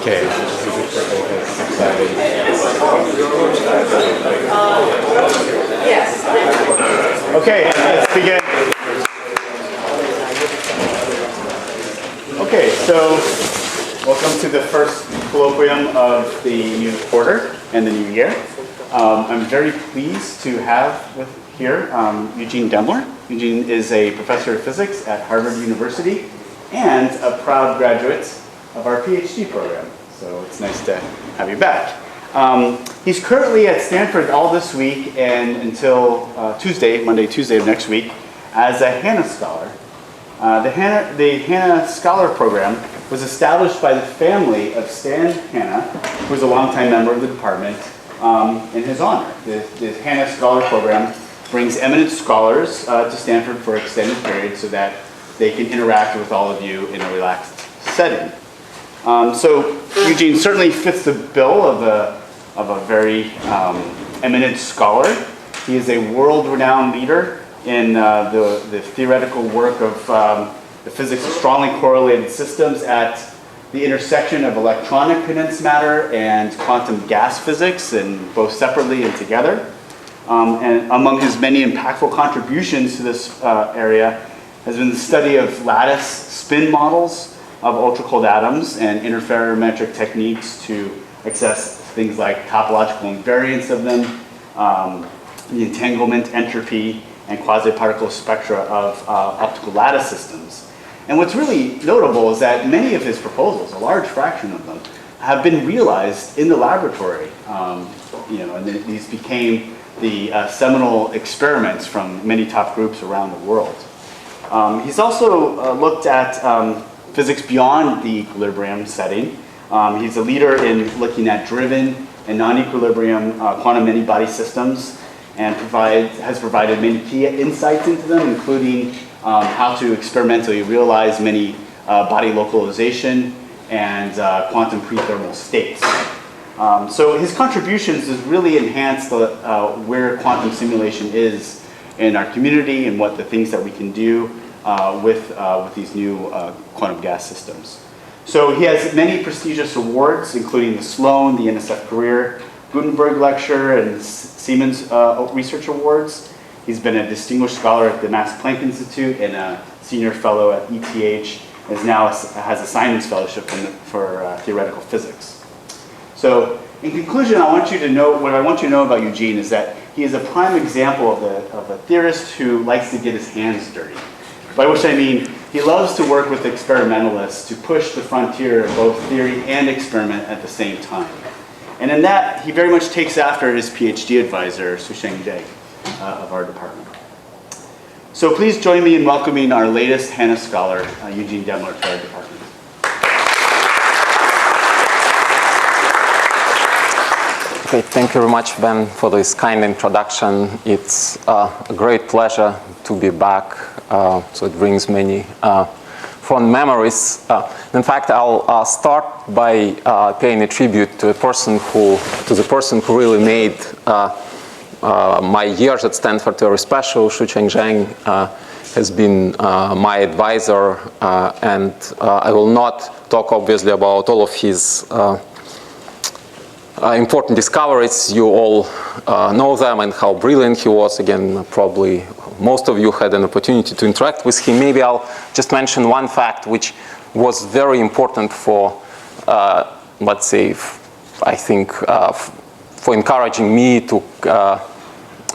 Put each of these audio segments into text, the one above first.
Okay. Okay, let's begin. Okay, so welcome to the first colloquium of the new quarter and the new year. I'm very pleased to have here Eugene Demler. Eugene is a professor of physics at Harvard University and a proud graduate of our PhD program. So it's nice to have you back. He's currently at Stanford all this week and until Monday, Tuesday of next week, as a Hanna Scholar. The Hanna Scholar Program was established by the family of Stan Hanna, who was a longtime member of the department, in his honor. The Hanna Scholar Program brings eminent scholars to Stanford for extended periods so that they can interact with all of you in a relaxed setting. So Eugene certainly fits the bill of a very eminent scholar. He is a world-renowned leader in the theoretical work of the physics of strongly correlated systems at the intersection of electronic condensed matter and quantum gas physics, and both separately and together. And among his many impactful contributions to this area has been the study of lattice spin models of ultracold atoms and interferometric techniques to access things like topological invariance of them, the entanglement, entropy, and quasi-particle spectra of optical lattice systems. And what's really notable is that many of his proposals, a large fraction of them, have been realized in the laboratory. And these became the seminal experiments from many top groups around the world. He's also looked at physics beyond the equilibrium setting. He's a leader in looking at driven and non-equilibrium quantum many-body systems, and has provided many key insights into them, including how to experimentally realize many body localization and quantum prethermal states. So his contributions has really enhanced where quantum simulation is in our community and what the things that we can do with these new quantum gas systems. So he has many prestigious awards, including the Sloan, the NSF Career, Gutenberg Lecture, and Siemens Research Awards. He's been a distinguished scholar at the Max Planck Institute and a senior fellow at ETH, and now has a Simons Fellowship for theoretical physics. So in conclusion, what I want you to know about Eugene is that he is a prime example of a theorist who likes to get his hands dirty. By which I mean, he loves to work with experimentalists to push the frontier of both theory and experiment at the same time. And in that, he very much takes after his PhD advisor, Susheng Zheng, of our department. So please join me in welcoming our latest Hanna Scholar, Eugene Demler, to our department. Okay, thank you very much, Ben, for this kind introduction. It's a great pleasure to be back. So it brings many fond memories. In fact, I'll start by paying a tribute to the person who really made my years at Stanford very special. Susheng Zheng has been my advisor, and I will not talk obviously about all of his important discoveries. You all know them and how brilliant he was. Again, probably most of you had an opportunity to interact with him. Maybe I'll just mention one fact which was very important for, let's say, I think, for encouraging me to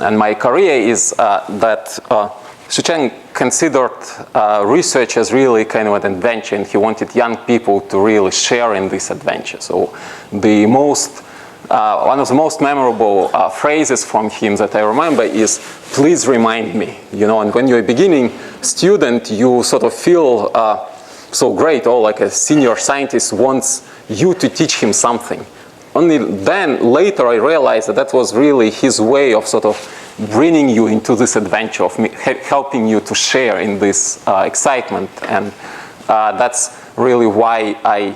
and my career is that Susheng considered research as really kind of an adventure, and he wanted young people to really share in this adventure. So the one of the most memorable phrases from him that I remember is, "Please remind me." And when you're a beginning student, you sort of feel so great, like a senior scientist wants you to teach him something. Only then, later, I realized that was really his way of sort of bringing you into this adventure, of helping you to share in this excitement. And that's really why I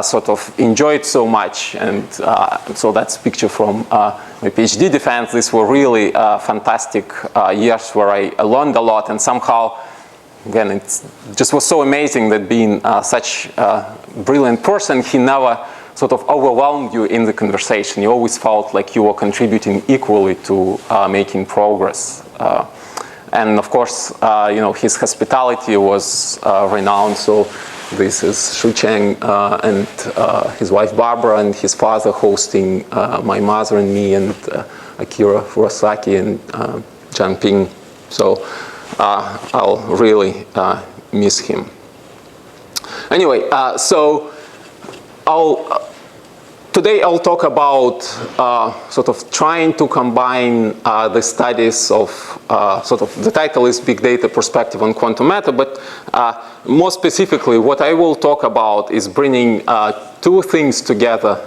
sort of enjoyed so much. And so that's a picture from my PhD defense. These were really fantastic years where I learned a lot, and somehow again, it just was so amazing that being such a brilliant person, he never sort of overwhelmed you in the conversation. You always felt like you were contributing equally to making progress. And of course, you know, his hospitality was renowned. So this is Shu Cheng and his wife Barbara and his father hosting my mother and me and Akira Furasaki and Zhang Ping. So I'll really miss him. Anyway, so today I'll talk about sort of trying to combine the studies of sort of, the title is Big Data Perspective on Quantum Matter, but more specifically what I will talk about is bringing two things together,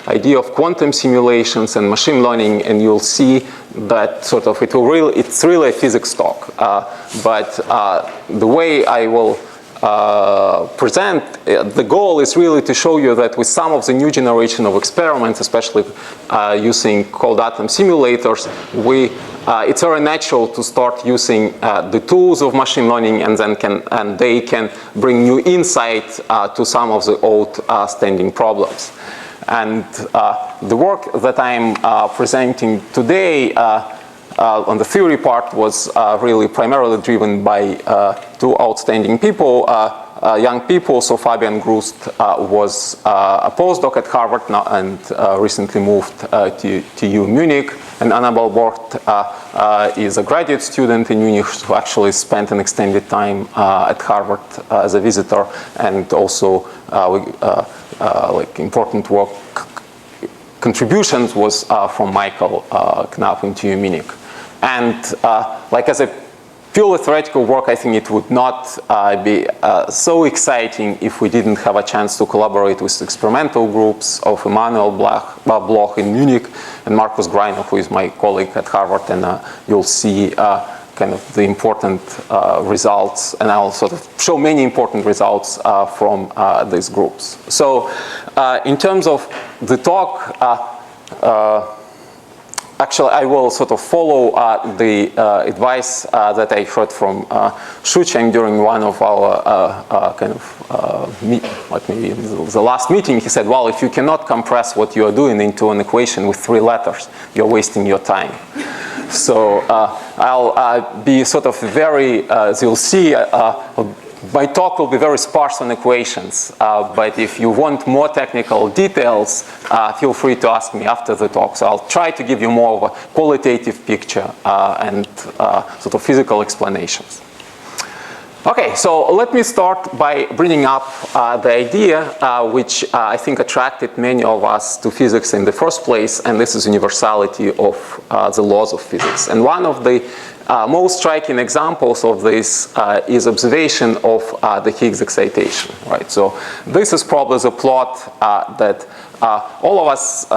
idea of quantum simulations and machine learning, and you'll see that sort of it's really a physics talk. But the way I will present, the goal is really to show you that with some of the new generation of experiments, especially using cold atom simulators, it's very natural to start using the tools of machine learning, and then they can bring new insight to some of the old standing problems. And the work that I'm presenting today on the theory part was really primarily driven by two outstanding people, young people. So Fabian Grust was a postdoc at Harvard now and recently moved to TU Munich. And Annabelle Bort is a graduate student in Munich who actually spent an extended time at Harvard as a visitor, and also like important work contributions was from Michael Knapp in TU Munich. And like as a purely theoretical work, I think it would not be so exciting if we didn't have a chance to collaborate with experimental groups of Emanuel Bloch in Munich and Markus Greiner, who is my colleague at Harvard, and you'll see kind of the important results, and I'll sort of show many important results from these groups. So in terms of the talk, actually, I will sort of follow the advice that I heard from Shu Cheng during one of our maybe the last meeting. He said, well, if you cannot compress what you are doing into an equation with 3 letters, you're wasting your time. So I'll be sort of very, as you'll see, my talk will be very sparse on equations, but if you want more technical details, feel free to ask me after the talk. So I'll try to give you more of a qualitative picture and sort of physical explanations. Okay, so let me start by bringing up the idea which I think attracted many of us to physics in the first place, and this is universality of the laws of physics. And one of the most striking examples of this is observation of the Higgs excitation, right? So this is probably the plot that all of us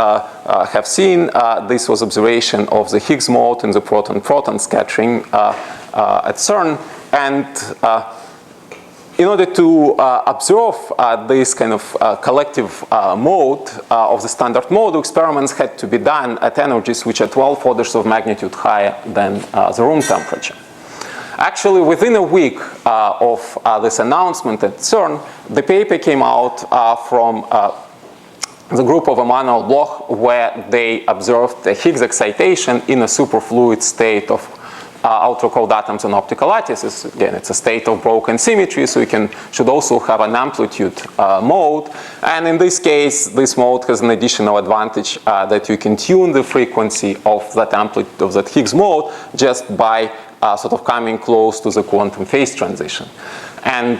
have seen. This was observation of the Higgs mode in the proton-proton scattering at CERN. And in order to observe this kind of collective mode of the standard mode, experiments had to be done at energies which are 12 orders of magnitude higher than the room temperature. Actually, within a week of this announcement at CERN, the paper came out from the group of Emanuel Bloch, where they observed the Higgs excitation in a superfluid state of ultracold atoms and optical lattices. Again, it's a state of broken symmetry, so you should also have an amplitude mode. And in this case, this mode has an additional advantage that you can tune the frequency of that amplitude of that Higgs mode just by sort of coming close to the quantum phase transition. And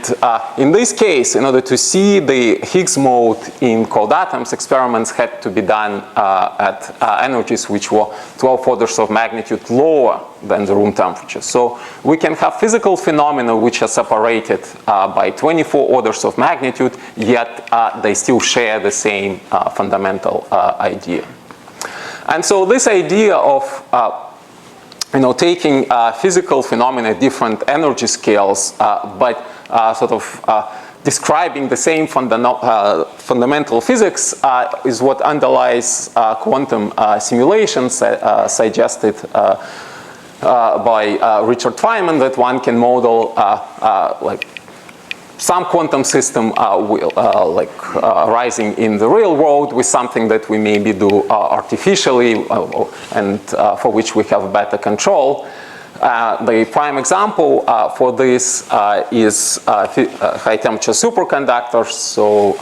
in this case, in order to see the Higgs mode in cold atoms, experiments had to be done at energies which were 12 orders of magnitude lower than the room temperature. So we can have physical phenomena which are separated by 24 orders of magnitude, yet they still share the same fundamental idea. And so this idea of taking physical phenomena at different energy scales, but sort of describing the same fundamental physics is what underlies quantum simulations suggested by Richard Feynman that one can model like some quantum system arising in the real world with something that we maybe do artificially and for which we have better control. The prime example for this is high temperature superconductors. So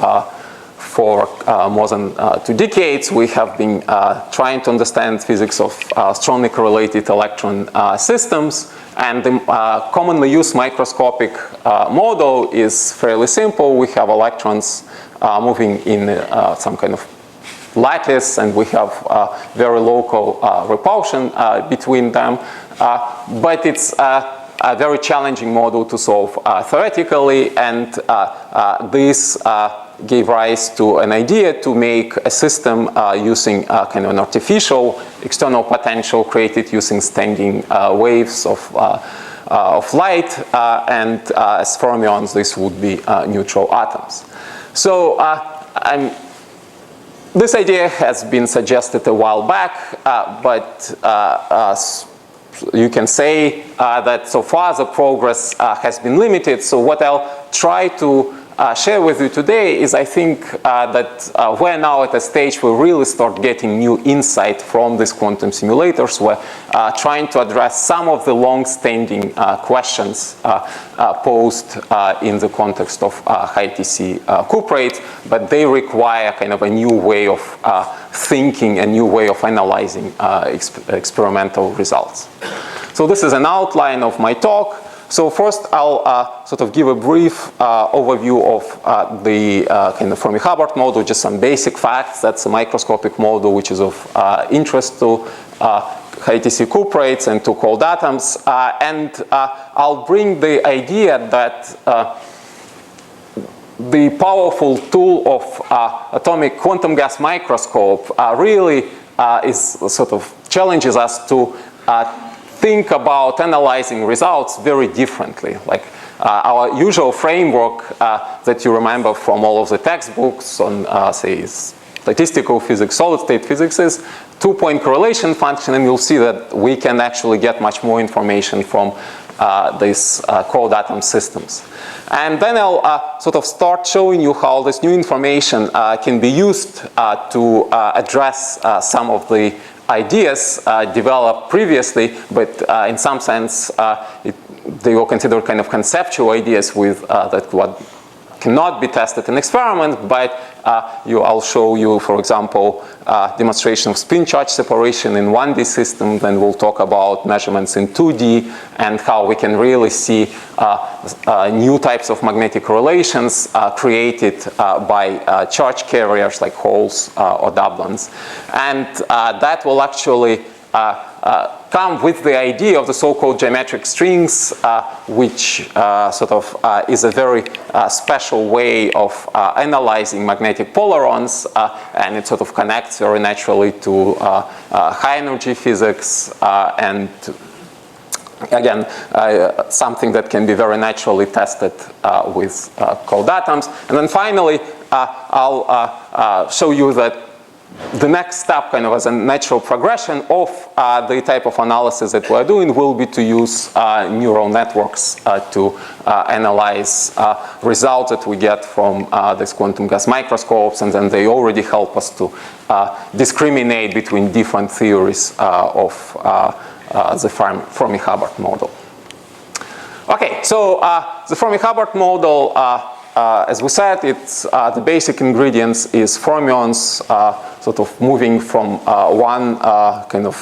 for more than 2 decades, we have been trying to understand physics of strongly correlated electron systems. And the commonly used microscopic model is fairly simple. We have electrons moving in some kind of lattice, and we have very local repulsion between them. But it's a very challenging model to solve theoretically, and this gave rise to an idea to make a system using kind of an artificial external potential created using standing waves of light, and as fermions, this would be neutral atoms. So this idea has been suggested a while back, but you can say that so far the progress has been limited. So what I'll try to share with you today is I think that we're now at a stage where we really start getting new insight from these quantum simulators. We're trying to address some of the long-standing questions posed in the context of high TC cuprate, but they require kind of a new way of thinking, a new way of analyzing experimental results. So this is an outline of my talk. So first, I'll sort of give a brief overview of the kind of Fermi Hubbard model, just some basic facts. That's a microscopic model which is of interest to high TC cuprates and to cold atoms. And I'll bring the idea that the powerful tool of atomic quantum gas microscope really is sort of challenges us to think about analyzing results very differently. Like our usual framework that you remember from all of the textbooks on, say, statistical physics, solid-state physics is 2-point correlation function, and you'll see that we can actually get much more information from these cold atom systems. And then I'll sort of start showing you how this new information can be used to address some of the ideas developed previously, but in some sense they were considered kind of conceptual ideas with that what cannot be tested in experiment, but I'll show you, for example, demonstration of spin charge separation in 1D system, then we'll talk about measurements in 2D and how we can really see new types of magnetic correlations created by charge carriers like holes or doublons. And that will actually come with the idea of the so-called geometric strings, which sort of is a very special way of analyzing magnetic polarons, and it sort of connects very naturally to high energy physics, and again, something that can be very naturally tested with cold atoms. And then finally, I'll show you that the next step, kind of as a natural progression of the type of analysis that we're doing, will be to use neural networks to analyze results that we get from these quantum gas microscopes, and then they already help us to discriminate between different theories of the Fermi Hubbard model. Okay, so the Fermi Hubbard model, as we said, it's the basic ingredients is fermions sort of moving from one kind of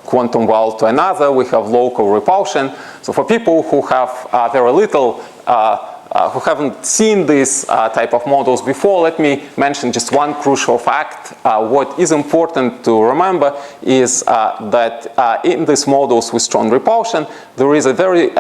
quantum world to another. We have local repulsion. So for people who have very little, who haven't seen this type of models before, let me mention just one crucial fact. What is important to remember is that in these models with strong repulsion, there is a very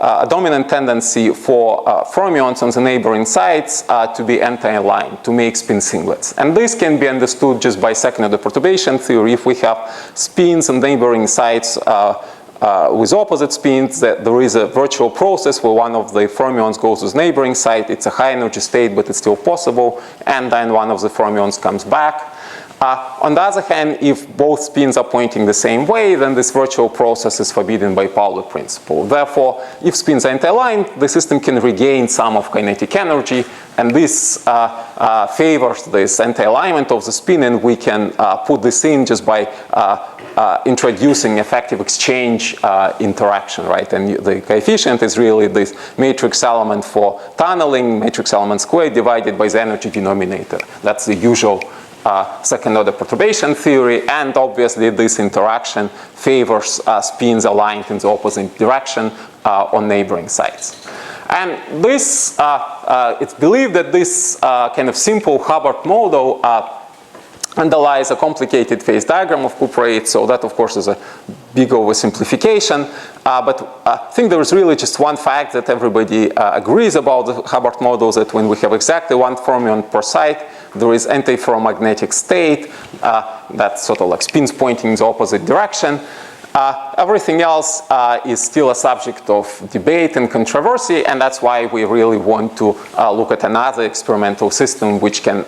a dominant tendency for fermions on the neighboring sites to be anti-aligned, to make spin singlets. And this can be understood just by second-order perturbation theory. If we have spins on neighboring sites with opposite spins, that there is a virtual process where one of the fermions goes to the neighboring site. It's a high energy state, but it's still possible. And then one of the fermions comes back. On the other hand, if both spins are pointing the same way, then this virtual process is forbidden by Pauli principle. Therefore, if spins are anti-aligned, the system can regain some of kinetic energy, and this favors this anti-alignment of the spin, and we can put this in just by introducing effective exchange interaction, right? And the coefficient is really this matrix element for tunneling, matrix element squared divided by the energy denominator. That's the usual second order perturbation theory, and obviously this interaction favors spins aligned in the opposite direction on neighboring sites. And this, it's believed that this kind of simple Hubbard model underlies a complicated phase diagram of cuprate, so that of course is a big oversimplification, but I think there is really just one fact that everybody agrees about the Hubbard model, that when we have exactly one fermion per site, there is antiferromagnetic state that's sort of like spins pointing in the opposite direction. Everything else is still a subject of debate and controversy, and that's why we really want to look at another experimental system which can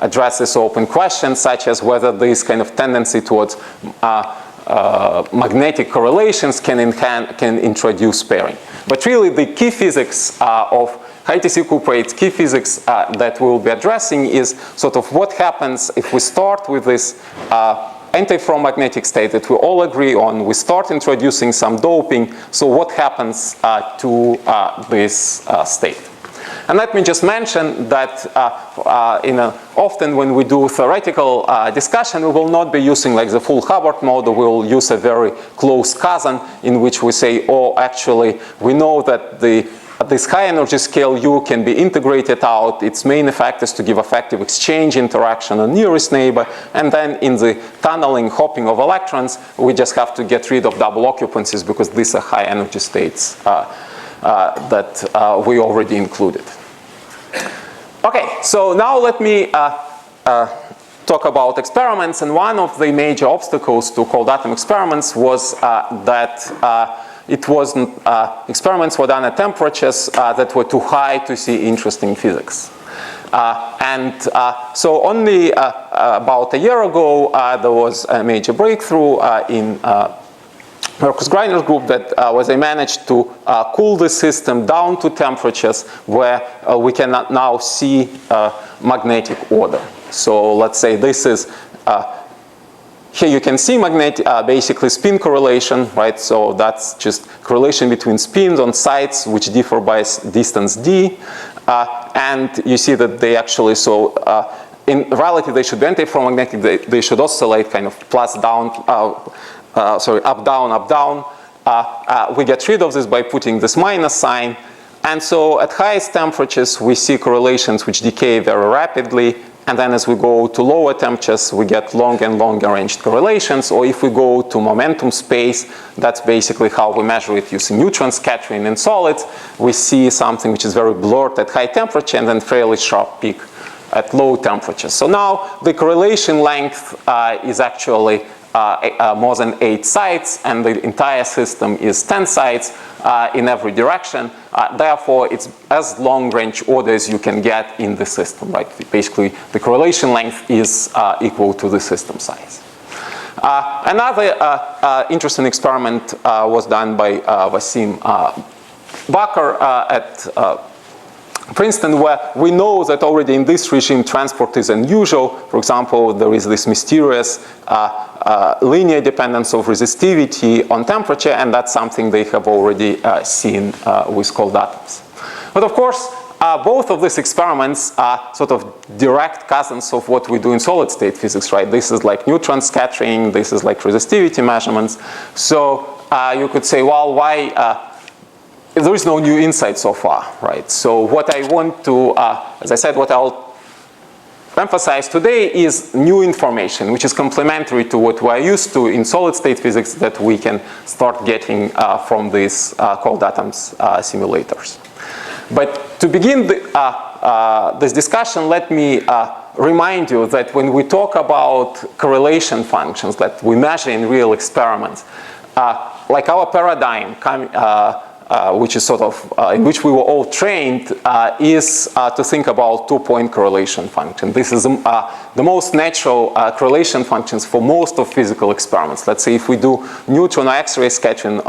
address this open question, such as whether this kind of tendency towards magnetic correlations can introduce pairing. But really the key physics of high-TC cuprates, key physics that we'll be addressing is sort of what happens if we start with this antiferromagnetic state that we all agree on. We start introducing some doping, so what happens to this state? And let me just mention that often when we do theoretical discussion, we will not be using like the full Hubbard model. We will use a very close cousin in which we say, oh, actually, we know that this high energy scale U can be integrated out. Its main effect is to give effective exchange interaction on nearest neighbor. And then in the tunneling hopping of electrons, we just have to get rid of double occupancies because these are high energy states that we already included. Okay, so now let me talk about experiments. And one of the major obstacles to cold atom experiments was that experiments were done at temperatures that were too high to see interesting physics. So only about a year ago, there was a major breakthrough in Marcus Greiner's group that was they managed to cool the system down to temperatures where we can now see magnetic order. So let's say this is here you can see basically spin correlation, right? So that's just correlation between spins on sites which differ by distance d. And you see that they actually, in reality they should be antiferromagnetic, they should oscillate kind of plus down, up down, up down. We get rid of this by putting this minus sign. And so at highest temperatures we see correlations which decay very rapidly. And then as we go to lower temperatures, we get longer and longer ranged correlations. Or if we go to momentum space, that's basically how we measure it using neutron scattering in solids. We see something which is very blurred at high temperature and then fairly sharp peak at low temperatures. So now the correlation length is actually more than 8 sites, and the entire system is 10 sites in every direction. Therefore, it's as long-range order as you can get in the system, right? Basically, the correlation length is equal to the system size. Another interesting experiment was done by Wasim Bakr at Princeton, where we know that already in this regime transport is unusual. For example, there is this mysterious linear dependence of resistivity on temperature, and that's something they have already seen with cold atoms. But of course, both of these experiments are sort of direct cousins of what we do in solid state physics, right? This is like neutron scattering, this is like resistivity measurements. So you could say, well, why there is no new insight so far, right? So what I want to, as I said, what I'll emphasize today is new information, which is complementary to what we're used to in solid state physics that we can start getting from these cold atoms simulators. But to begin this discussion, let me remind you that when we talk about correlation functions that we measure in real experiments, like our paradigm which is sort of, in which we were all trained, is to think about two-point correlation function. This is the most natural correlation functions for most of physical experiments. Let's say if we do neutron or X-ray sketching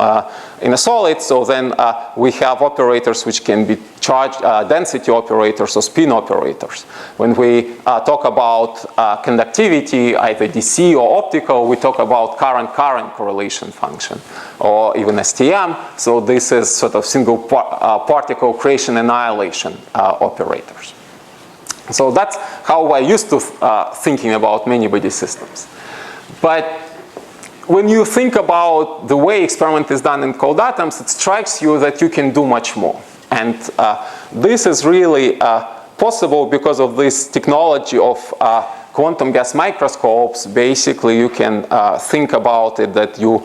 in a solid, so then we have operators which can be charge density operators or spin operators. When we talk about conductivity, either DC or optical, we talk about current-current correlation function, or even STM. So this is sort of single particle creation annihilation operators. So that's how I used to thinking about many-body systems. But when you think about the way experiment is done in cold atoms, it strikes you that you can do much more. And this is really possible because of this technology of quantum gas microscopes. Basically, you can think about it that you,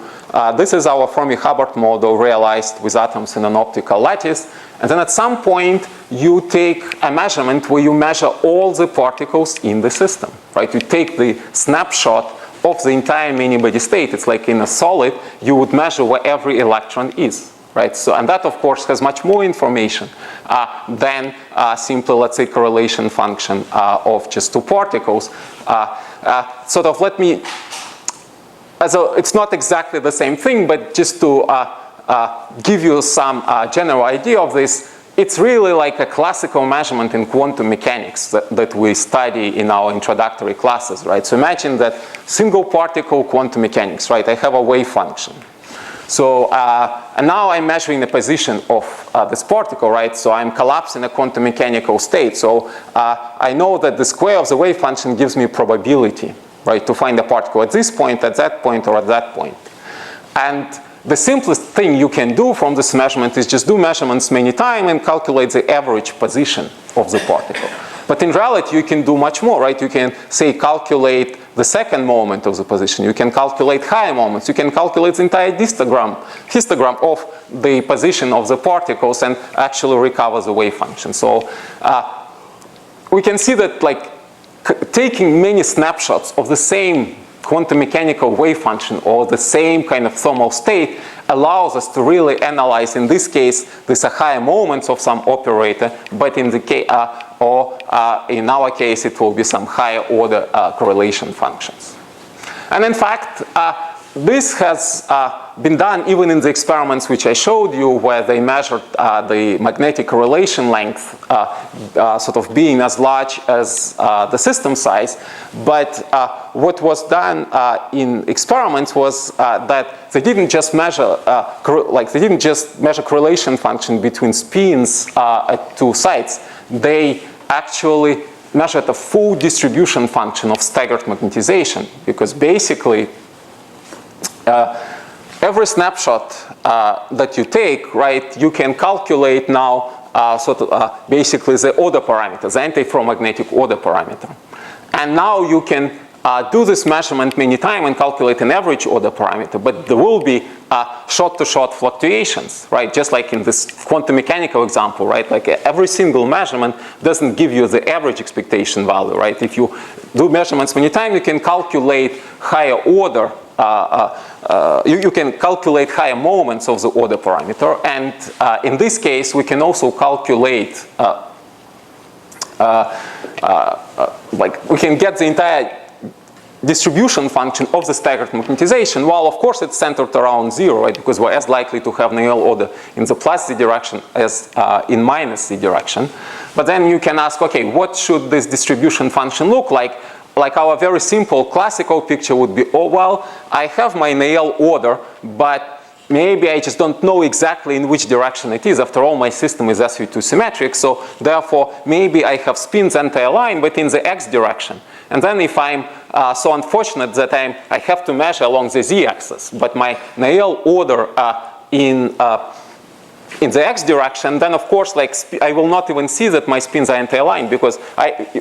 this is our Fermi Hubbard model realized with atoms in an optical lattice. And then at some point, you take a measurement where you measure all the particles in the system, right? You take the snapshot of the entire many-body state. It's like in a solid, you would measure where every electron is, right? So, and that, of course, has much more information than simple, let's say, correlation function of just two particles. Sort of let me, it's not exactly the same thing, but just to give you some general idea of this, it's really like a classical measurement in quantum mechanics that we study in our introductory classes, right? So imagine that single particle quantum mechanics, right? I have a wave function. So and now I'm measuring the position of this particle, right? So I'm collapsing a quantum mechanical state. So I know that the square of the wave function gives me probability, right? To find a particle at this point, at that point, or at that point. And the simplest thing you can do from this measurement is just do measurements many times and calculate the average position of the particle. But in reality, you can do much more, right? You can, say, calculate the second moment of the position. You can calculate higher moments. You can calculate the entire histogram of the position of the particles and actually recover the wave function. So we can see that, like, taking many snapshots of the same quantum mechanical wave function or the same kind of thermal state allows us to really analyze, in this case, these are higher moments of some operator, but in the case, in our case, it will be some higher order correlation functions. And in fact, this has been done even in the experiments which I showed you, where they measured the magnetic correlation length sort of being as large as the system size. But what was done in experiments was that they didn't just measure, correlation function between spins at two sites. They actually measured a full distribution function of staggered magnetization, because basically every snapshot that you take, right, you can calculate now basically the order parameter, the antiferromagnetic order parameter. And now you can do this measurement many times and calculate an average order parameter, but there will be shot-to-shot fluctuations, right? Just like in this quantum mechanical example, right? Like every single measurement doesn't give you the average expectation value, right? If you do measurements many times, you can calculate higher order. You can calculate higher moments of the order parameter, and in this case, we can also calculate, we can get the entire distribution function of the staggered magnetization. Well, of course, it's centered around 0, right? Because we're as likely to have Néel order in the plus z direction as in minus z direction. But then you can ask, okay, what should this distribution function look like? Like our very simple classical picture would be, oh, well, I have my Néel order, but maybe I just don't know exactly in which direction it is. After all, my system is SU2 symmetric, so therefore, maybe I have spins anti-aligned, but in the x direction. And then if I'm so unfortunate that I have to measure along the z-axis, but my Néel order in the x direction, then of course, like, I will not even see that my spins are anti-aligned, because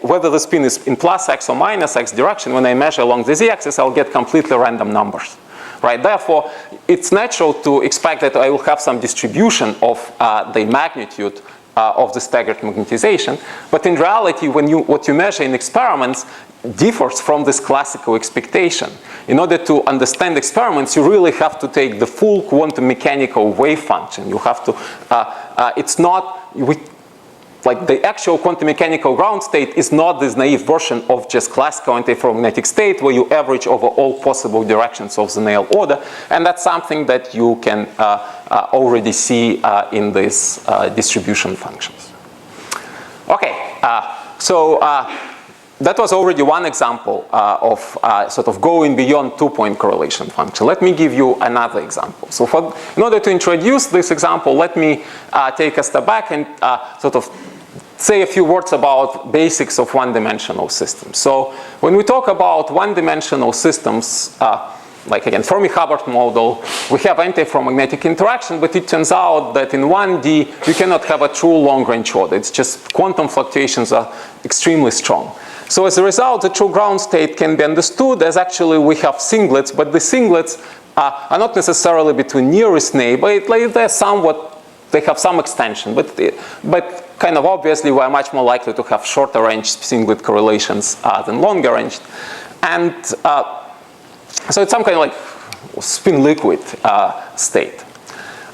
whether the spin is in plus x or minus x direction, when I measure along the z-axis, I'll get completely random numbers, right? Therefore, it's natural to expect that I will have some distribution of the magnitude of the staggered magnetization. But in reality, what you measure in experiments differs from this classical expectation. In order to understand experiments, you really have to take the full quantum mechanical wave function. You have to, it's not, like the actual quantum mechanical ground state is not this naive version of just classical antiferromagnetic state where you average over all possible directions of the Néel order. And that's something that you can already see in these distribution functions. Okay, so that was already one example of sort of going beyond two-point correlation function. Let me give you another example. So in order to introduce this example, let me take a step back and sort of say a few words about basics of one-dimensional systems. So when we talk about one-dimensional systems, like again, Fermi Hubbard model, we have antiferromagnetic interaction, but it turns out that in 1D, you cannot have a true long-range order. It's just quantum fluctuations are extremely strong. So as a result, the true ground state can be understood as actually we have singlets, but the singlets are not necessarily between nearest neighbor. They have some extension, but kind of obviously we're much more likely to have shorter range singlet correlations than longer range. And so it's some kind of like spin liquid state.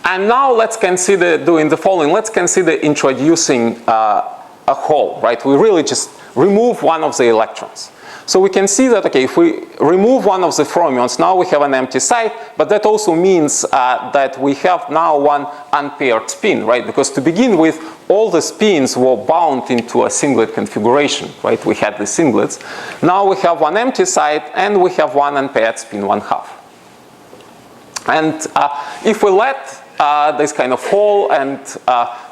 And now let's consider doing the following. Let's consider introducing a hole, right? We really just remove one of the electrons. So we can see that, okay, if we remove one of the fermions, now we have an empty site, but that also means that we have now one unpaired spin, right? Because to begin with, all the spins were bound into a singlet configuration, right? We had the singlets. Now we have one empty site, and we have one unpaired spin 1/2. And if we let this kind of hole and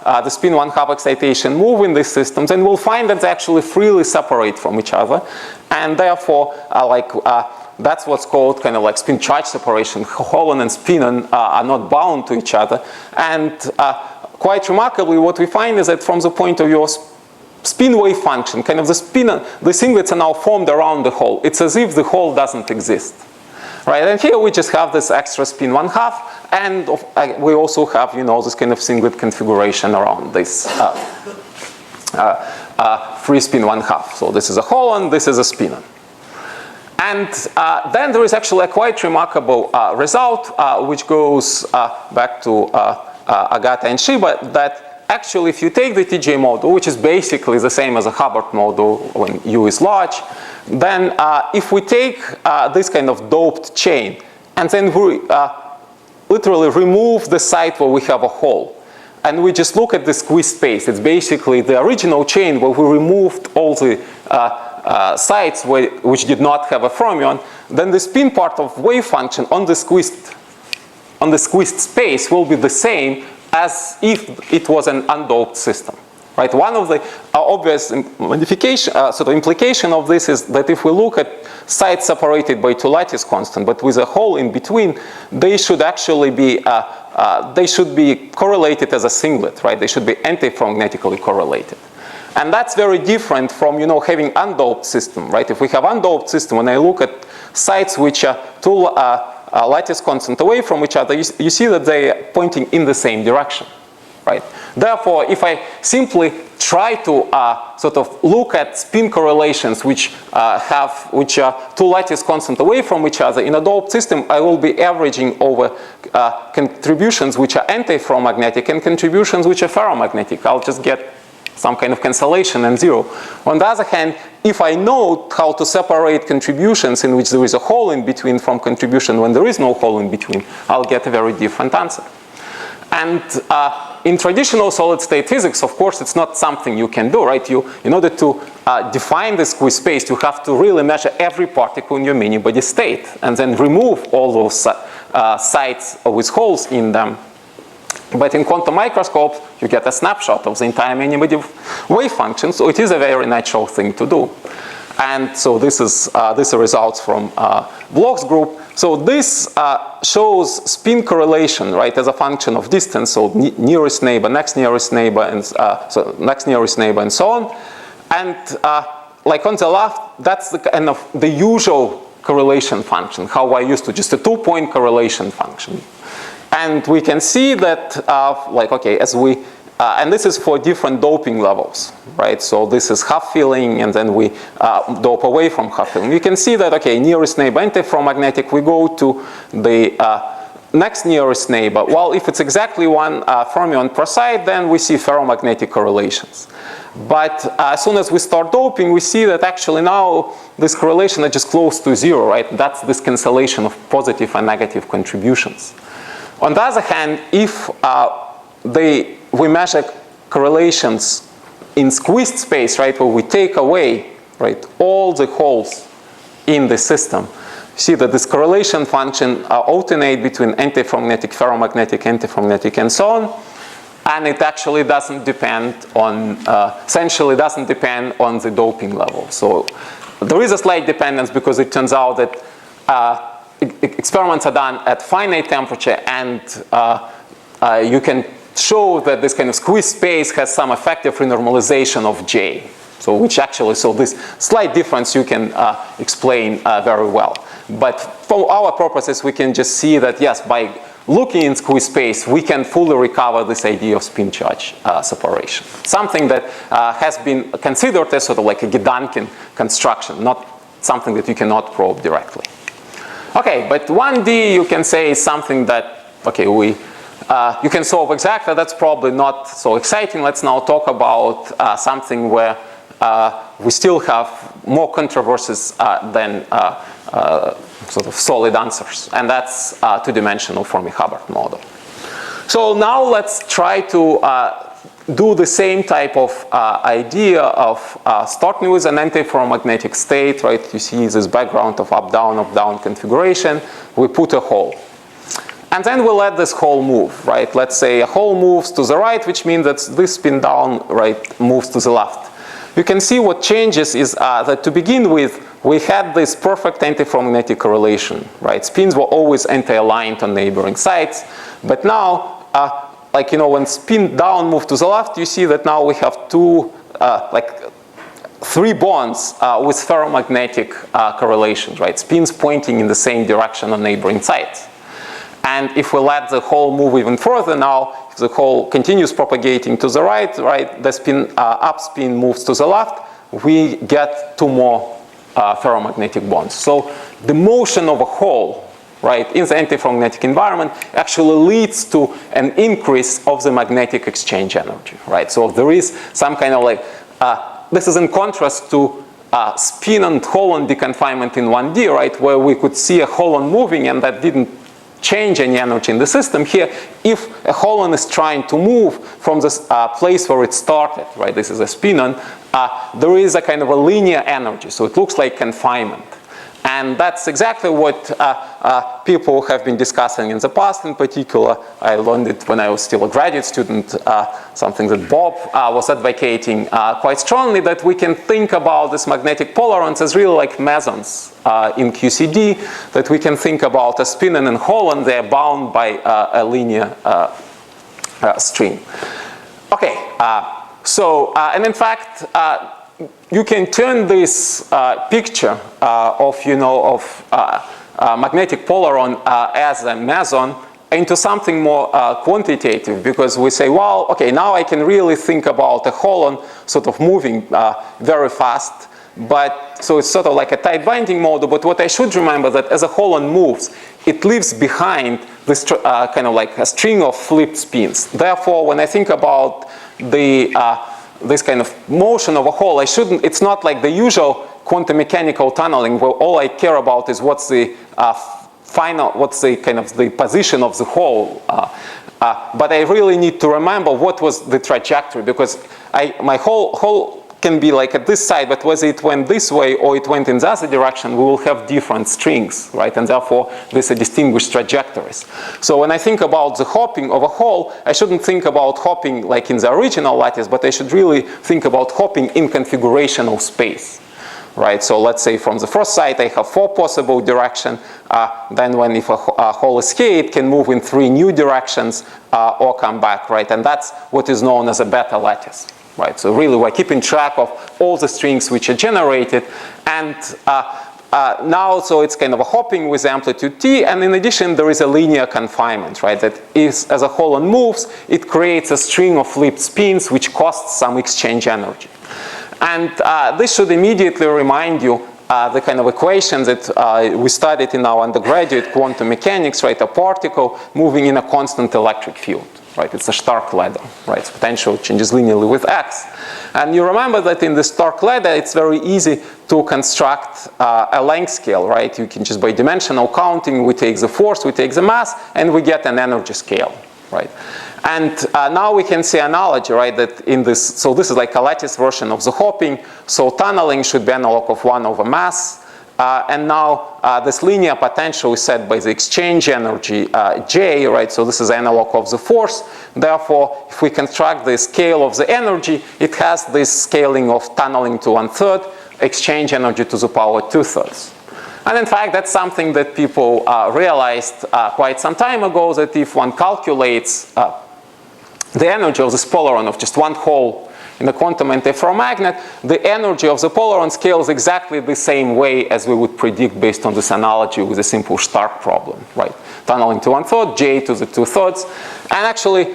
the spin 1/2 excitation move in these systems, and we'll find that they actually freely separate from each other. And therefore, that's what's called kind of like spin charge separation. Holon and spinon are not bound to each other. And quite remarkably, what we find is that from the point of view of spin wave function, kind of the singlets are now formed around the hole. It's as if the hole doesn't exist. Right, and here we just have this extra spin 1/2, and we also have, you know, this kind of singlet configuration around this free spin 1/2. So this is a holon, this is a spinon. And then there is actually a quite remarkable result, which goes back to Agata and Shiba, that actually if you take the TJ model, which is basically the same as a Hubbard model when U is large, then if we take this kind of doped chain and then we literally remove the site where we have a hole and we just look at the squeeze space, it's basically the original chain where we removed all the sites which did not have a fermion, then the spin part of wave function on the squeezed space will be the same as if it was an undoped system. Right? One of the obvious implication of this is that if we look at sites separated by two lattice constant, but with a hole in between, they should actually be correlated as a singlet, right? They should be antiferromagnetically correlated, and that's very different from, you know, having undoped system, right? If we have undoped system, when I look at sites which are two lattice constant away from each other, you see that they are pointing in the same direction. Right? Therefore, if I simply try to sort of look at spin correlations which are two lattice constant away from each other in a doped system, I will be averaging over contributions which are antiferromagnetic and contributions which are ferromagnetic. I'll just get some kind of cancellation and zero. On the other hand, if I know how to separate contributions in which there is a hole in between from contribution when there is no hole in between, I'll get a very different answer. And in traditional solid-state physics, of course, it's not something you can do, right? In order to define the squeeze space, you have to really measure every particle in your mini-body state and then remove all those sites with holes in them. But in quantum microscopes, you get a snapshot of the entire mini-body wave function, so it is a very natural thing to do. And so this is results from Bloch's group. So this shows spin correlation, right, as a function of distance. So nearest neighbor, next nearest neighbor, and so next nearest neighbor, and so on. And like on the left, that's the kind of the usual correlation function. How I used to just a two-point correlation function. And we can see that, like, okay, as we and this is for different doping levels, right? So this is half filling, and then we dope away from half filling. You can see that, okay, nearest neighbor antiferromagnetic, we go to the next nearest neighbor. Well, if it's exactly 1 fermion per site, then we see ferromagnetic correlations. But as soon as we start doping, we see that actually now this correlation is just close to 0, right? That's this cancellation of positive and negative contributions. On the other hand, if we measure correlations in squeezed space, right, where we take away, right, all the holes in the system, see that this correlation function alternate between antiferromagnetic, ferromagnetic, antiferromagnetic, and so on. And it actually doesn't depend on, essentially doesn't depend on the doping level. So there is a slight dependence because it turns out that experiments are done at finite temperature, and you can show that this kind of squeezed space has some effective renormalization of J. So which actually, so this slight difference you can explain very well. But for our purposes, we can just see that, yes, by looking in squeezed space, we can fully recover this idea of spin charge separation. Something that has been considered as sort of like a Gedanken construction, not something that you cannot probe directly. Okay, but 1D you can say is something that, okay, you can solve exactly. That's probably not so exciting. Let's now talk about something where we still have more controversies than sort of solid answers, and that's two-dimensional Fermi Hubbard model. So now let's try to do the same type of idea of starting with an antiferromagnetic state, right? You see this background of up-down configuration. We put a hole. And then we let this hole move, right? Let's say a hole moves to the right, which means that this spin down, right, moves to the left. You can see what changes is that to begin with, we had this perfect antiferromagnetic correlation, right? Spins were always anti-aligned on neighboring sites. But now, like, you know, when spin down moved to the left, you see that now we have three bonds with ferromagnetic correlations, right? Spins pointing in the same direction on neighboring sites. And if we let the hole move even further now, if the hole continues propagating to the right, the spin, up spin moves to the left, we get two more ferromagnetic bonds. So the motion of a hole, right, in the antiferromagnetic environment actually leads to an increase of the magnetic exchange energy, right? So there is some kind of like, this is in contrast to spin and Holland deconfinement in 1D, right, where we could see a Holland moving and that didn't change any energy in the system. Here, if a Holland is trying to move from this place where it started, right, this is a spinon, there is a kind of a linear energy, so it looks like confinement. And that's exactly what people have been discussing in the past. In particular, I learned it when I was still a graduate student, something that Bob was advocating quite strongly, that we can think about this magnetic polarons as really like mesons in QCD, that we can think about a spinon and Holland, they're bound by a linear string. Okay, and in fact, you can turn this picture of magnetic polaron as a meson into something more quantitative, because we say, well, okay, now I can really think about a Holland sort of moving very fast, but so it's sort of like a tight binding model. But what I should remember that as a Holland moves, it leaves behind this kind of like a string of flipped spins. Therefore, when I think about this kind of motion of a hole, it's not like the usual quantum mechanical tunneling where all I care about is what's the kind of the position of the hole. But I really need to remember what was the trajectory, because my hole can be like at this side, but whether it went this way or it went in the other direction, we will have different strings, right? And therefore, these are distinguished trajectories. So when I think about the hopping of a hole, I shouldn't think about hopping like in the original lattice, but I should really think about hopping in configurational space, right? So let's say from the first side, I have 4 possible directions. Then if a hole is here, it can move in 3 new directions or come back, right? And that's what is known as a beta lattice. Right, so really we're keeping track of all the strings which are generated, and now, so it's kind of a hopping with amplitude t, and in addition, there is a linear confinement, right? That is, as a holon moves, it creates a string of flipped spins, which costs some exchange energy. And this should immediately remind you the kind of equations that we studied in our undergraduate quantum mechanics, right? A particle moving in a constant electric field, right? It's a Stark ladder, right? Its potential changes linearly with x. And you remember that in the Stark ladder, it's very easy to construct a length scale, right? You can just, by dimensional counting, we take the force, we take the mass, and we get an energy scale, right? And now we can see analogy, right, that in this, so this is like a lattice version of the hopping, so tunneling should be analog of 1 over mass, and now this linear potential is set by the exchange energy J, right, so this is analog of the force, therefore if we construct the scale of the energy, it has this scaling of tunneling to 1/3, exchange energy to the power 2/3. And in fact, that's something that people realized quite some time ago, that if one calculates the energy of this polaron of just one hole in the quantum antiferromagnet, the energy of the polaron scales exactly the same way as we would predict based on this analogy with a simple Stark problem, right? Tunneling to 1/3, J to the 2/3. And actually,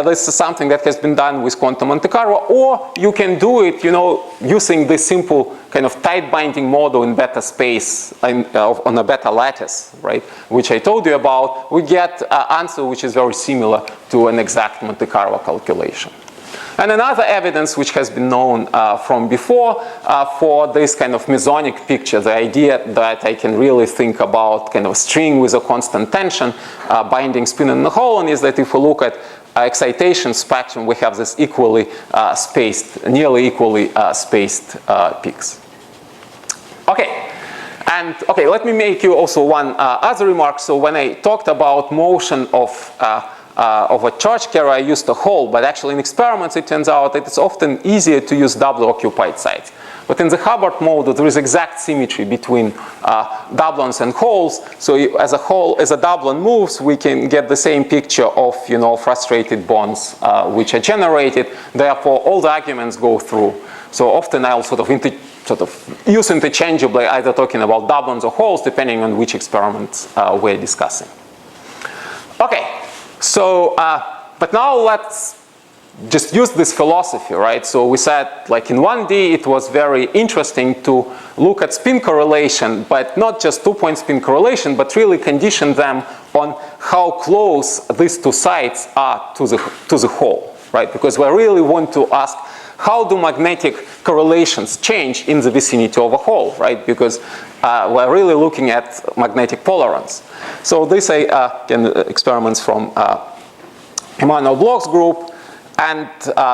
this is something that has been done with quantum Monte Carlo, or you can do it, you know, using this simple kind of tight binding model in beta space on a beta lattice, right? Which I told you about. We get an answer which is very similar to an exact Monte Carlo calculation. And another evidence which has been known from before for this kind of mesonic picture, the idea that I can really think about kind of a string with a constant tension binding spin in the holon, is that if we look at excitation spectrum, we have this equally spaced, nearly equally spaced peaks. Okay. And okay, let me make you also one other remark. So when I talked about motion of a charge carrier, I used a hole, but actually in experiments it turns out that it's often easier to use doubly occupied sites. But in the Hubbard model, there is exact symmetry between doublons and holes. So as a doublen moves, we can get the same picture of, you know, frustrated bonds which are generated. Therefore, all the arguments go through. So often I'll sort of use interchangeably, either talking about doublons or holes, depending on which experiments we're discussing. Okay. So, but now let's just use this philosophy, right? So we said, like in 1D, it was very interesting to look at spin correlation, but not just two-point spin correlation, but really condition them on how close these two sites are to the hole, right? Because we really want to ask, how do magnetic correlations change in the vicinity of a hole, right? Because we're really looking at magnetic polarons. So these are experiments from Emmanuel Bloch's group. And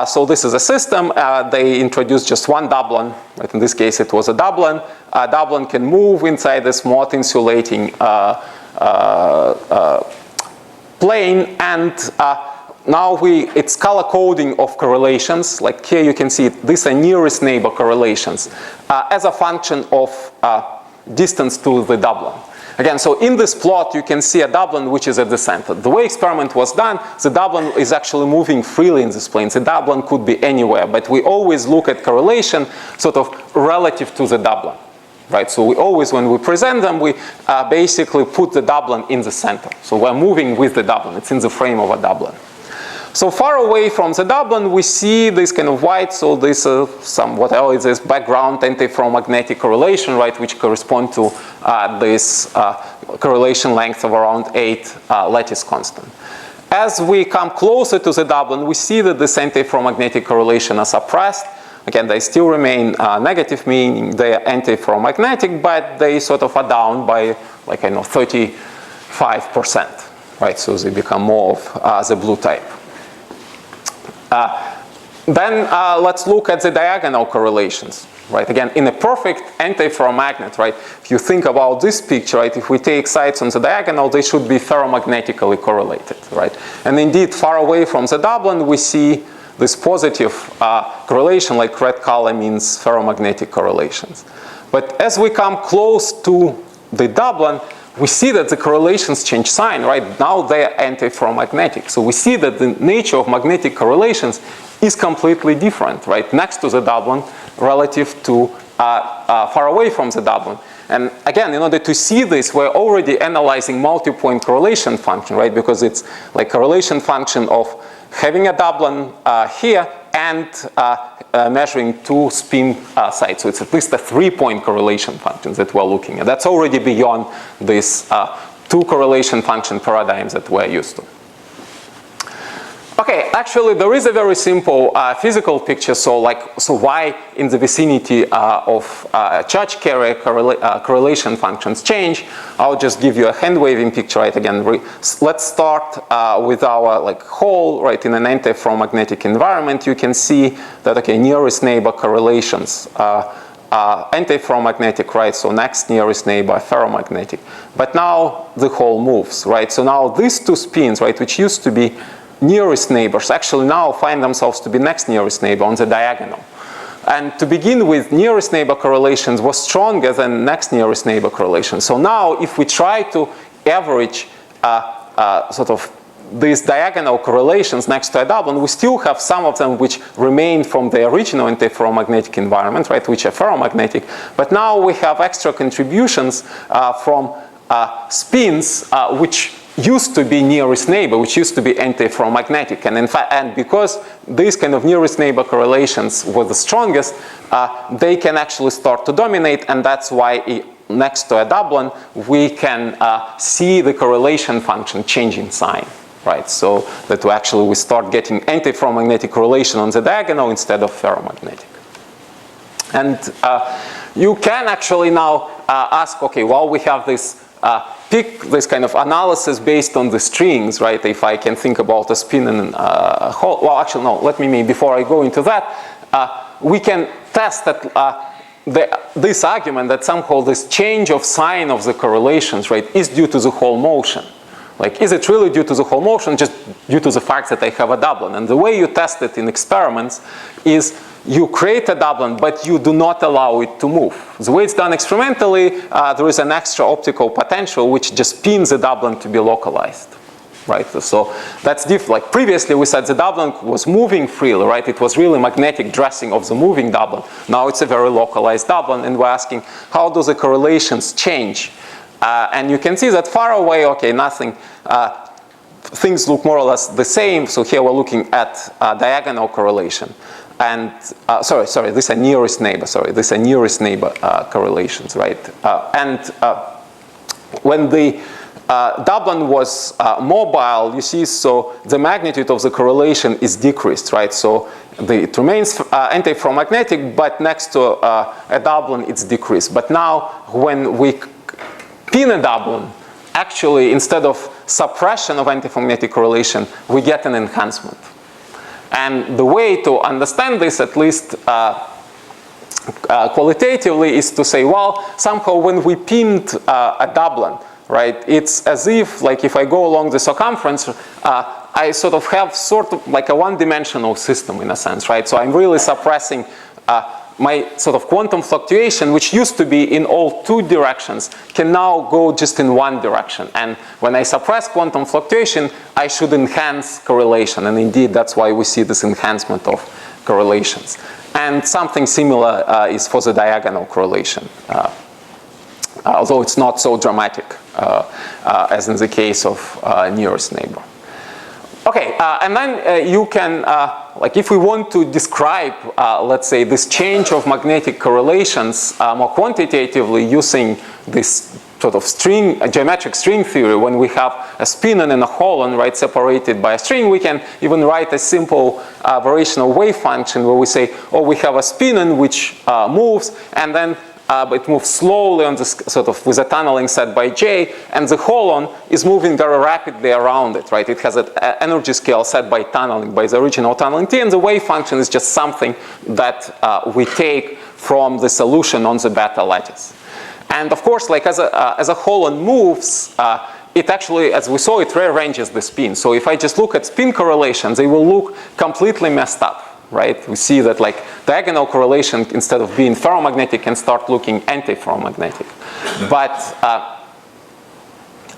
so this is a system. They introduced just one doublen. Right? In this case, it was a doublen. A doublen can move inside this Mott insulating plane. And now it's color coding of correlations. Like here you can see these are nearest neighbor correlations as a function of distance to the doublen. Again, so in this plot you can see a doublen which is at the center. The way experiment was done, the doublen is actually moving freely in this plane. The doublen could be anywhere, but we always look at correlation sort of relative to the doublen. Right? So we always, when we present them, we basically put the doublen in the center. So we're moving with the doublen. It's in the frame of a doublen. So far away from the doublen, we see this kind of white, so this this background antiferromagnetic correlation, right, which correspond to this correlation length of around 8 lattice constant. As we come closer to the doublen, we see that this antiferromagnetic correlation is suppressed. Again, they still remain negative, meaning they are antiferromagnetic, but they sort of are down by, like, 35%, right? So they become more of the blue type. Then let's look at the diagonal correlations, right? Again, in a perfect antiferromagnet, right? If you think about this picture, right? If we take sites on the diagonal, they should be ferromagnetically correlated, right? And indeed, far away from the doublen, we see this positive correlation, like red color means ferromagnetic correlations. But as we come close to the doublen, we see that the correlations change sign, right? Now they are antiferromagnetic. So we see that the nature of magnetic correlations is completely different, right, next to the doublon relative to far away from the doublon. And again, in order to see this, we're already analyzing multi-point correlation function, right, because it's like correlation function of having a doublon here and measuring two spin sites. So it's at least a 3-point correlation function that we're looking at. That's already beyond this two correlation function paradigms that we're used to. Okay, actually there is a very simple physical picture. So why in the vicinity of charge carrier correlation functions change? I'll just give you a hand waving picture, right? Again, let's start with our hole, right, in an antiferromagnetic environment. You can see that, okay, nearest neighbor correlations antiferromagnetic, right? So next nearest neighbor ferromagnetic. But now the hole moves, right? So now these two spins, right, which used to be nearest neighbors, actually now find themselves to be next nearest neighbor on the diagonal. And to begin with, nearest neighbor correlations was stronger than next nearest neighbor correlation. So now if we try to average sort of these diagonal correlations next to a doublon, we still have some of them which remain from the original antiferromagnetic environment, right, which are ferromagnetic. But now we have extra contributions from spins which used to be nearest neighbor, which used to be antiferromagnetic. And in fact, and because these kind of nearest neighbor correlations were the strongest, they can actually start to dominate, and that's why next to a doublon we can see the correlation function changing sign, right? So that we start getting antiferromagnetic correlation on the diagonal instead of ferromagnetic. And you can actually now ask, okay, well, we have this pick this kind of analysis based on the strings, right? If I can think about a spin and a hole. Well, actually, no, let me, before I go into that, we can test that this argument that somehow this change of sign of the correlations, right, is due to the whole motion. Like, is it really due to the whole motion, just due to the fact that I have a doublon? And the way you test it in experiments is you create a doublon, but you do not allow it to move. The way it's done experimentally, there is an extra optical potential which just spins the doublon to be localized, right? So that's different. Like previously we said the doublon was moving freely, right? It was really magnetic dressing of the moving doublon. Now it's a very localized doublon, and we're asking how do the correlations change? And you can see that far away, okay, nothing. Things look more or less the same. So here we're looking at diagonal correlation. And sorry, these are nearest neighbor. Sorry, these are nearest neighbor correlations, right? When the doublon was mobile, you see, so the magnitude of the correlation is decreased, right? So it remains antiferromagnetic, but next to a doublon, it's decreased. But now, when we pin a doublon, actually, instead of suppression of antiferromagnetic correlation, we get an enhancement. And the way to understand this, at least qualitatively, is to say, well, somehow when we pinned a doublon, right, it's as if, like, if I go along the circumference, I sort of have sort of like a one-dimensional system in a sense, right? So I'm really suppressing my sort of quantum fluctuation, which used to be in all two directions, can now go just in one direction. And when I suppress quantum fluctuation, I should enhance correlation. And indeed, that's why we see this enhancement of correlations. And something similar is for the diagonal correlation, although it's not so dramatic as in the case of nearest neighbor. Okay, and then you can, like if we want to describe, let's say, this change of magnetic correlations more quantitatively using this sort of string, geometric string theory, when we have a spinon and a holon, right, separated by a string, we can even write a simple variational wave function where we say, oh, we have a spinon which moves, and then it moves slowly on this sort of with a tunneling set by J, and the holon is moving very rapidly around it, right? It has an energy scale set by tunneling, by the original tunneling T, and the wave function is just something that we take from the solution on the beta lattice. And of course, like as a holon moves, it actually, as we saw, it rearranges the spin. So if I just look at spin correlations, they will look completely messed up. Right? We see that like diagonal correlation, instead of being ferromagnetic, can start looking antiferromagnetic. But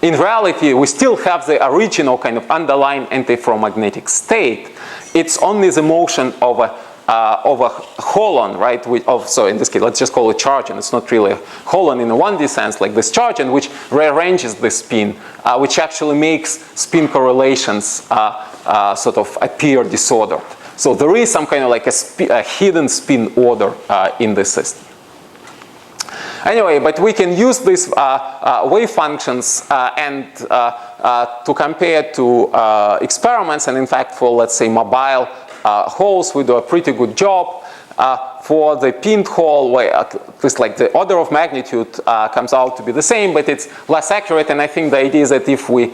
in reality, we still have the original kind of underlying antiferromagnetic state. it's only the motion of a holon, right? So in this case, let's just call it chargon. It's not really a holon in a 1D sense, like this chargon, which rearranges the spin, which actually makes spin correlations sort of appear disordered. So there is some kind of like a hidden spin order in the system. Anyway, but we can use these wave functions and to compare to experiments, and in fact for, let's say, mobile holes, we do a pretty good job. For the pinned hole, where at least like the order of magnitude comes out to be the same, but it's less accurate. And I think the idea is that if we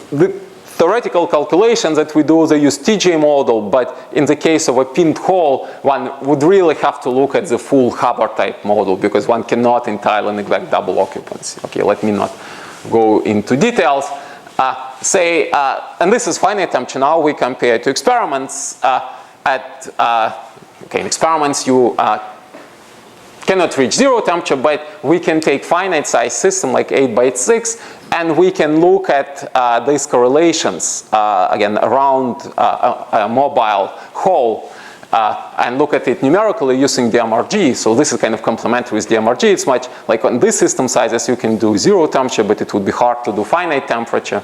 the theoretical calculations that we do, they use TJ model, but in the case of a pinned hole, one would really have to look at the full Hubbard type model because one cannot entirely neglect double occupancy. Okay, let me not go into details. And this is finite temperature. Now we compare to experiments. In experiments you cannot reach 0 temperature, but we can take finite size system like 8x6, and we can look at these correlations again around a mobile hole and look at it numerically using DMRG. So this is kind of complementary with DMRG. It's much like on these system sizes you can do 0 temperature, but it would be hard to do finite temperature.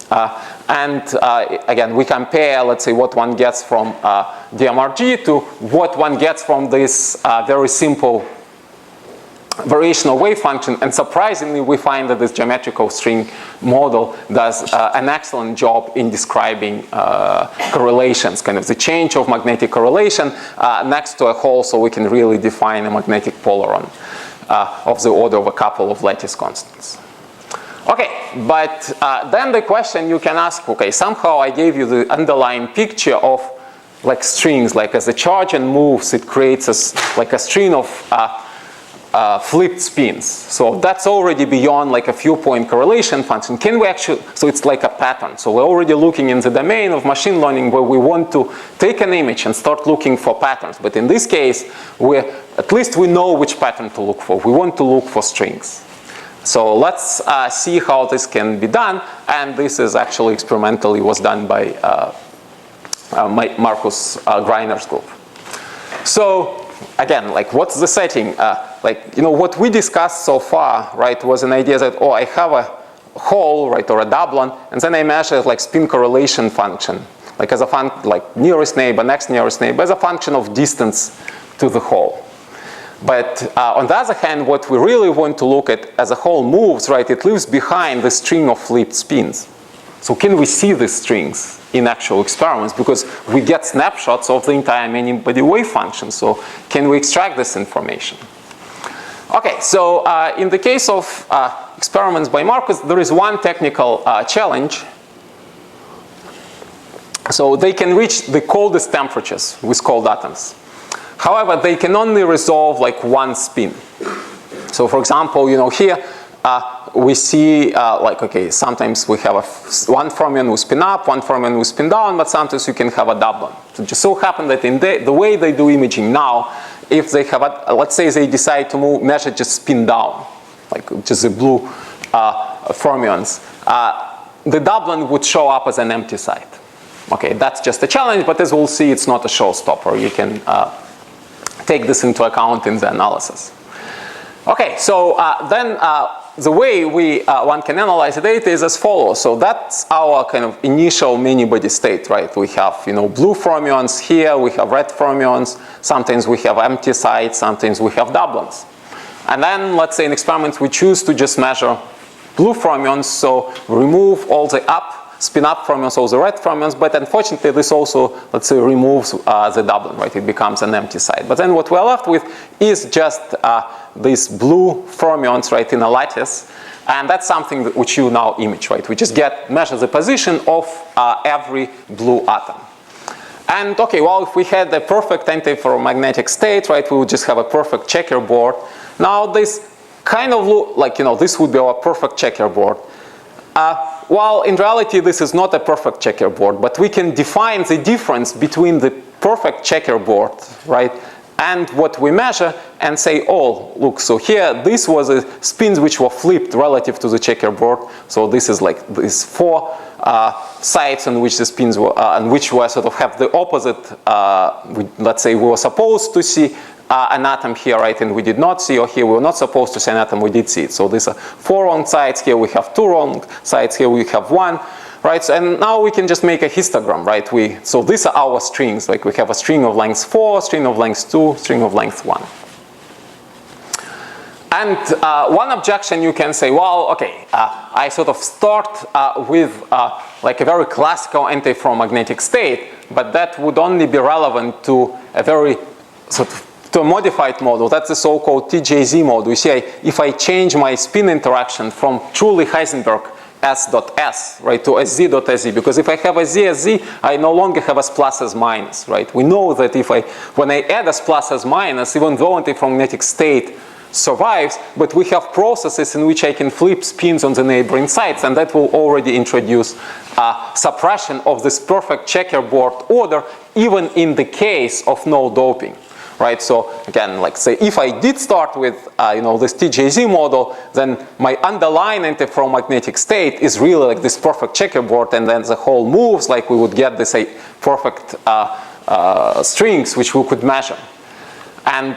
Again, we compare, let's say, what one gets from DMRG to what one gets from this very simple variational wave function, and surprisingly we find that this geometrical string model does an excellent job in describing correlations, kind of the change of magnetic correlation next to a hole, so we can really define a magnetic polaron of the order of a couple of lattice constants. Okay, but then the question you can ask, okay, somehow I gave you the underlying picture of like strings, like as the chargon moves, it creates like a string of flipped spins. So that's already beyond like a few point correlation function. Can we actually, so it's like a pattern. So we're already looking in the domain of machine learning where we want to take an image and start looking for patterns. But in this case, at least we know which pattern to look for. We want to look for strings. So let's see how this can be done. And this is actually experimentally was done by Marcus Greiner's group. So again, like what's the setting? What we discussed so far, right, was an idea that, I have a hole, right, or a doublon, and then I measure like spin correlation function, like as a like nearest neighbor, next nearest neighbor, as a function of distance to the hole. But on the other hand, what we really want to look at as a hole moves, right, it leaves behind the string of flipped spins. So can we see these strings in actual experiments? Because we get snapshots of the entire many-body wave function. So can we extract this information? Okay, so in the case of experiments by Marcus, there is one technical challenge. So they can reach the coldest temperatures with cold atoms. However, they can only resolve like one spin. So for example, here we see sometimes we have one fermion will spin up, one fermion will spin down, but sometimes you can have a doublon. So it just so happens that in the way they do imaging now, if they have let's say they decide to measure just spin down, like just the blue fermions, the doublon would show up as an empty site. Okay, that's just a challenge, but as we'll see, it's not a showstopper. You can take this into account in the analysis. Okay, so then the way one can analyze the data is as follows. So that's our kind of initial many-body state, right? We have blue fermions here, we have red fermions, sometimes we have empty sites, sometimes we have doublons. And then let's say in experiments we choose to just measure blue fermions, so remove all the spin up fermions, all the red fermions, but unfortunately this also, let's say, removes the doublon, right? It becomes an empty site. But then what we're left with is just these blue fermions, right, in a lattice, and that's something which you now image, right? We just measure the position of every blue atom. And okay, well, if we had a perfect antiferromagnetic state, right, we would just have a perfect checkerboard. Now this kind of look like, this would be our perfect checkerboard. Well, in reality, this is not a perfect checkerboard, but we can define the difference between the perfect checkerboard, right, and what we measure and say, oh, look, so here, this was a spins which were flipped relative to the checkerboard. So this is like these 4 sites on which the spins were, and which were sort of have the opposite, let's say we were supposed to see an atom here, right, and we did not see, or here we were not supposed to see an atom, we did see it. So these are 4 wrong sites, here we have 2 wrong sites, here we have 1. Right, so, and now we can just make a histogram, right? So these are our strings, like we have a string of length 4, string of length 2, string of length 1. And one objection you can say, well, okay, I sort of start with like a very classical antiferromagnetic state, but that would only be relevant to a very sort of to a modified model. That's the so-called TJZ model. You see, if I change my spin interaction from truly Heisenberg S.S, right, to SZ.SZ, because if I have a Z, I no longer have S plus S minus, right? We know that when I add S plus S minus, even though antiferromagnetic state survives, but we have processes in which I can flip spins on the neighboring sites, and that will already introduce suppression of this perfect checkerboard order, even in the case of no doping. Right, so again, like say, if I did start with this TJZ model, then my underlying antiferromagnetic state is really like this perfect checkerboard, and then the whole moves like we would get this perfect strings which we could measure. And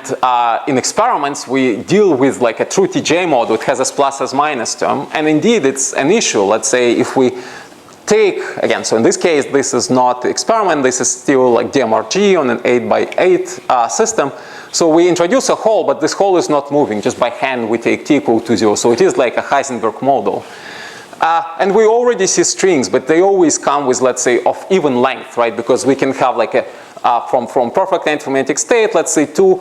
in experiments, we deal with like a true TJ model. It has S plus S minus term, and indeed it's an issue. Let's say if we take, again, so in this case, this is not experiment, this is still like DMRG on an 8x8 system. So we introduce a hole, but this hole is not moving. Just by hand, we take t equal to 0. So it is like a Heisenberg model. And we already see strings, but they always come with, let's say, of even length, right? Because we can have like a, from perfect antiferromagnetic state, let's say 2,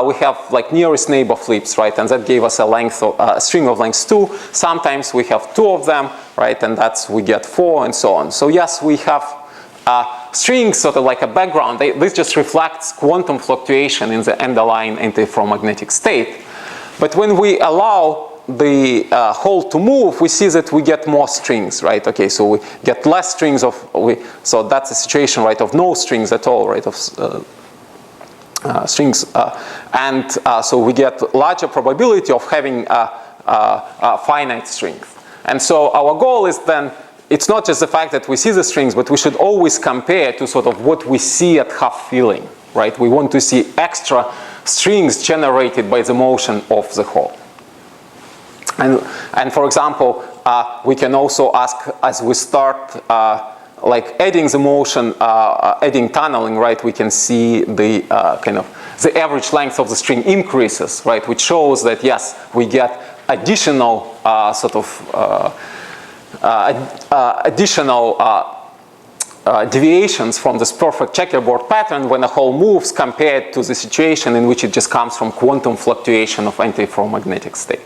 we have like nearest neighbor flips, right? And that gave us a length of, string of length 2. Sometimes we have 2 of them, right? And that's, we get 4 and so on. So yes, we have strings sort of like a background. This just reflects quantum fluctuation in the underlying antiferromagnetic state. But when we allow the hole to move, we see that we get more strings, right? Okay, so we get less strings of, so that's a situation, right, of no strings at all, right, of strings. So we get larger probability of having a finite strength. And so our goal is then, it's not just the fact that we see the strings, but we should always compare to sort of what we see at half filling, right? We want to see extra strings generated by the motion of the hole. And for example, we can also ask, as we start like adding the motion, adding tunneling, right, we can see the kind of the average length of the string increases, right, which shows that yes, we get additional sort of deviations from this perfect checkerboard pattern when a hole moves compared to the situation in which it just comes from quantum fluctuation of antiferromagnetic state.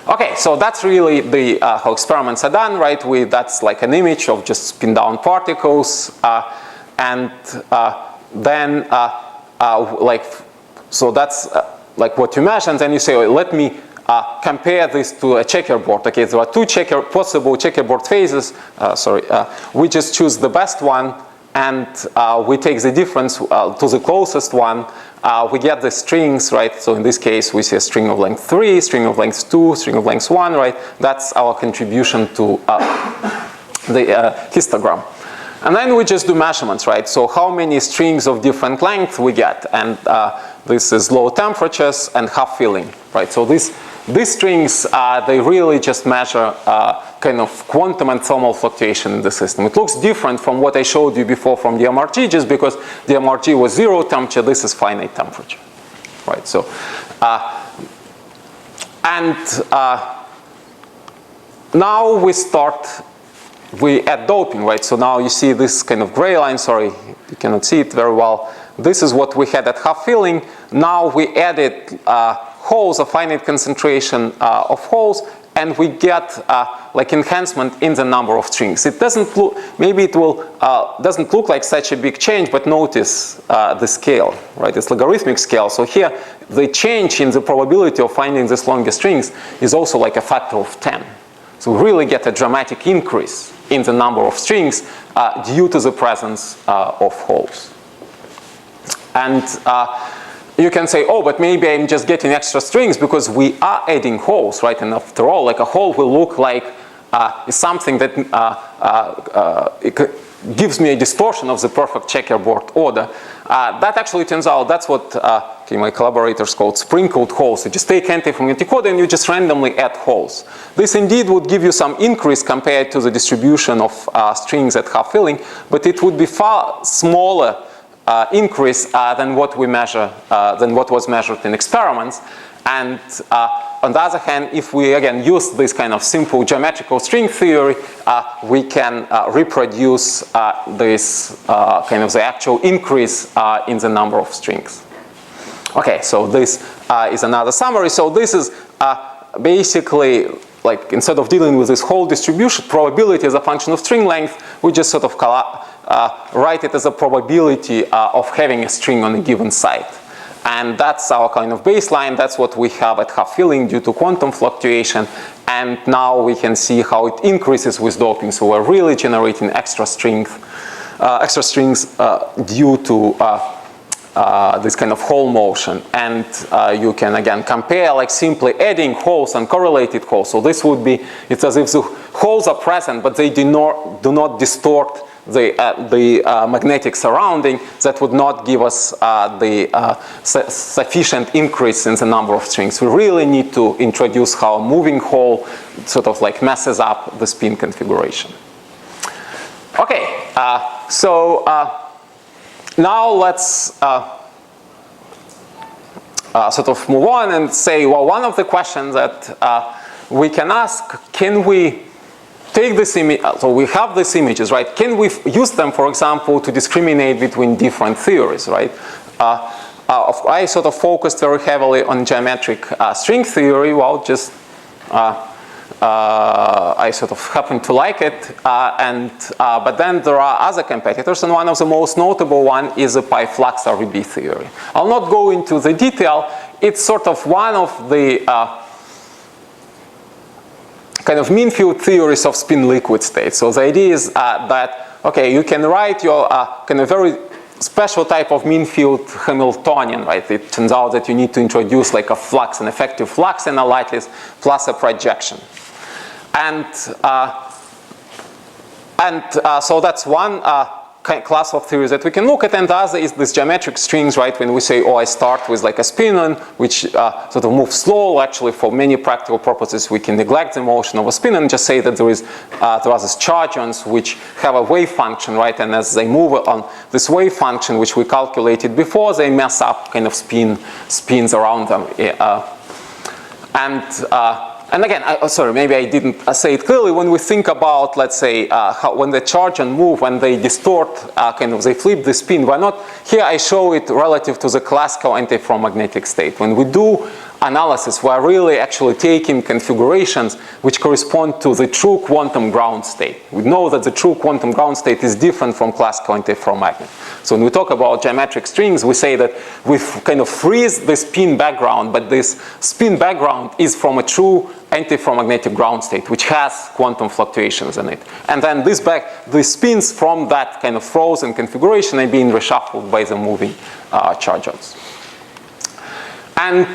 Okay, so that's really the how experiments are done, right? That's like an image of just spin down particles, and then like, so that's like what you measure, and then you say, oh, let me compare this to a checkerboard. Okay, there are 2 possible checkerboard phases. We just choose the best one, and we take the difference to the closest one. We get the strings, right? So in this case, we see a string of length 3, string of length 2, string of length 1, right? That's our contribution to the histogram. And then we just do measurements, right? So how many strings of different length we get? And this is low temperatures and half filling, right? So these strings, they really just measure kind of quantum and thermal fluctuation in the system. It looks different from what I showed you before from the MRG, just because the MRG was 0 temperature, this is finite temperature, right? So, now we add doping, right? So now you see this kind of gray line, sorry, you cannot see it very well. This is what we had at half filling. Now we added holes, a finite concentration of holes, and we get like enhancement in the number of strings. It doesn't look, maybe it will, doesn't look like such a big change, but notice the scale, right? It's logarithmic scale. So here, the change in the probability of finding these longer strings is also like a factor of 10. So we really get a dramatic increase in the number of strings due to the presence of holes. And you can say, oh, but maybe I'm just getting extra strings because we are adding holes, right? And after all, like a hole will look like something that gives me a distortion of the perfect checkerboard order. That actually turns out that's what my collaborators called sprinkled holes. You just take antiferromagnetic order and you just randomly add holes. This indeed would give you some increase compared to the distribution of strings at half filling, but it would be far smaller increase than what we measure, than what was measured in experiments. And on the other hand, if we again use this kind of simple geometrical string theory, we can reproduce this kind of the actual increase in the number of strings. Okay, so this is another summary. So this is basically like instead of dealing with this whole distribution probability as a function of string length, we just sort of write it as a probability of having a string on a given site. And that's our kind of baseline. That's what we have at half filling due to quantum fluctuation. And now we can see how it increases with doping. So we're really generating extra strings due to this kind of hole motion. And you can again compare like simply adding holes and correlated holes. So this would be, it's as if the holes are present, but they do not distort the magnetic surrounding. That would not give us the sufficient increase in the number of strings. We really need to introduce how a moving hole sort of like messes up the spin configuration. Okay, so now let's sort of move on and say, well, one of the questions that we can ask, can we take this image, so we have these images, right? Can we use them, for example, to discriminate between different theories, right? I sort of focused very heavily on geometric string theory. Well, just I sort of happen to like it, but then there are other competitors, and one of the most notable one is the pi flux RBB theory. I'll not go into the detail. It's sort of one of the kind of mean field theories of spin liquid state. So the idea is that, okay, you can write your kind of very special type of mean field Hamiltonian, right? It turns out that you need to introduce like a flux, an effective flux in a lattice plus a projection. And so that's one class of theories that we can look at, and the other is this geometric strings, right? When we say, oh, I start with like a spinon, which sort of moves slow. Actually, for many practical purposes, we can neglect the motion of a spinon and just say that there are these chargons which have a wave function, right? And as they move on this wave function, which we calculated before, they mess up kind of spins around them. And again, sorry, maybe I didn't say it clearly. When we think about, let's say, when the chargon move, when they distort, kind of, they flip the spin. We're not here. I show it relative to the classical antiferromagnetic state. When we do analysis, we're really actually taking configurations which correspond to the true quantum ground state. We know that the true quantum ground state is different from classical antiferromagnet. So when we talk about geometric strings, we say that we kind of freeze the spin background, but this spin background is from a true antiferromagnetic ground state, which has quantum fluctuations in it. And then the spins from that kind of frozen configuration are being reshuffled by the moving chargons. And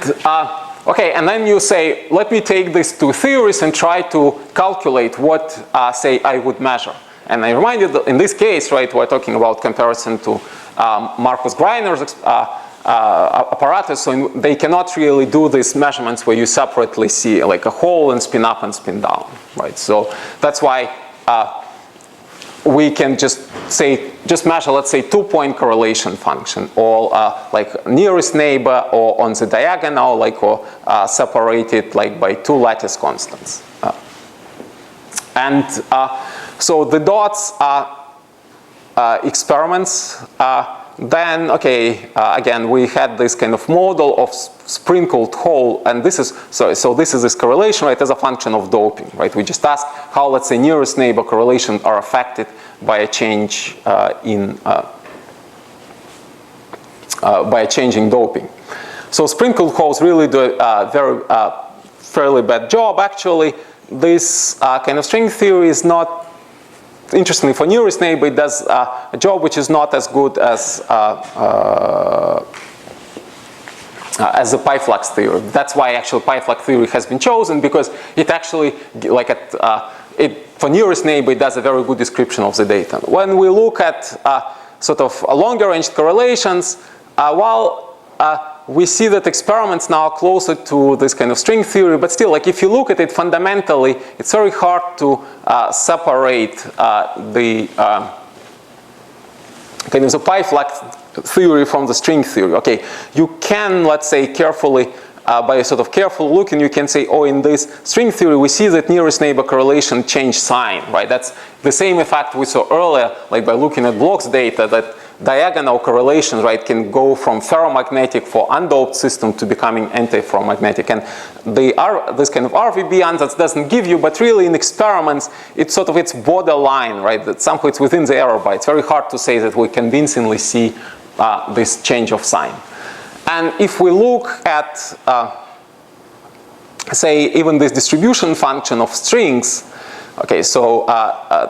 okay, and then you say, let me take these two theories and try to calculate what, say, I would measure. And I remind you that in this case, right, we're talking about comparison to Marcus Greiner's apparatus, so they cannot really do these measurements where you separately see like a hole and spin up and spin down, right? So that's why we can just measure, let's say, 2-point correlation function, or like nearest neighbor, or on the diagonal, like, or separated like by 2 lattice constants. So the dots are experiments. Then, okay, again, we had this kind of model of sprinkled hole, and this is, so this is this correlation, right, as a function of doping, right? We just ask how, let's say, nearest neighbor correlations are affected by a change by a change in doping. So sprinkled holes really do a fairly bad job. Actually, this kind of string theory is not interestingly, for nearest neighbor, it does a job which is not as good as the pi flux theory. That's why actually pi flux theory has been chosen, because it actually, like for nearest neighbor, it does a very good description of the data. When we look at sort of longer range correlations, we see that experiments now are closer to this kind of string theory, but still, like if you look at it fundamentally, it's very hard to separate the kind of the pi flux theory from the string theory. Okay, you can, let's say, carefully, by a sort of careful looking, you can say, oh, in this string theory, we see that nearest neighbor correlation change sign, right? That's the same effect we saw earlier, like by looking at Bloch's data, that diagonal correlations, right, can go from ferromagnetic for undoped system to becoming antiferromagnetic. And this kind of RVB ansatz doesn't give you, but really in experiments, it's sort of its borderline, right? That somehow it's within the error bar. It's very hard to say that we convincingly see this change of sign. And if we look at, say, even this distribution function of strings, okay, so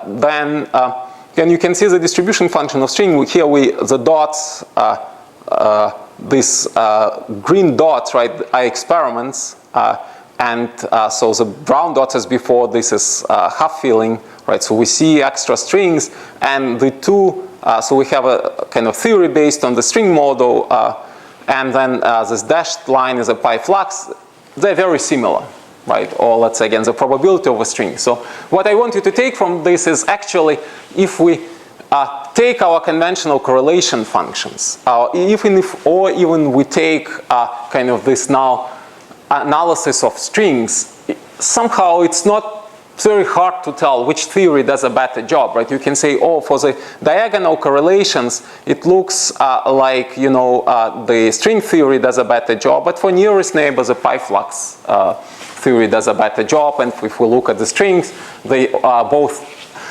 then you can see the distribution function of string. Here the dots, these green dots, right, are experiments. And so the brown dots as before, this is half filling, right? So we see extra strings, and the two, so we have a kind of theory based on the string model, and then this dashed line is a pi flux. They're very similar, right? Or let's say again, the probability of a string. So what I want you to take from this is actually, if we take our conventional correlation functions, or even we take kind of this now analysis of strings, somehow it's not very hard to tell which theory does a better job, right? You can say, oh, for the diagonal correlations, it looks like, you know, the string theory does a better job, but for nearest neighbor, the pi flux theory does a better job. And if we look at the strings, they both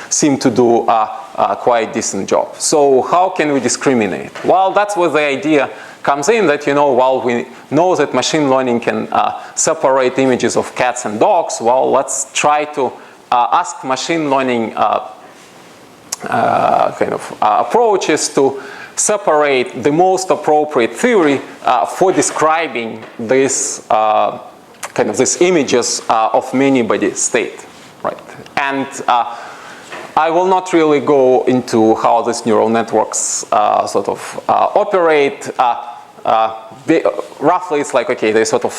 seem to do a quite decent job. So how can we discriminate? Well, that's where the idea comes in, that, you know, while we know that machine learning can separate images of cats and dogs, well, let's try to ask machine learning kind of approaches to separate the most appropriate theory for describing this kind of these images of many-body state, right? And I will not really go into how these neural networks sort of operate. Roughly, it's like, okay, they sort of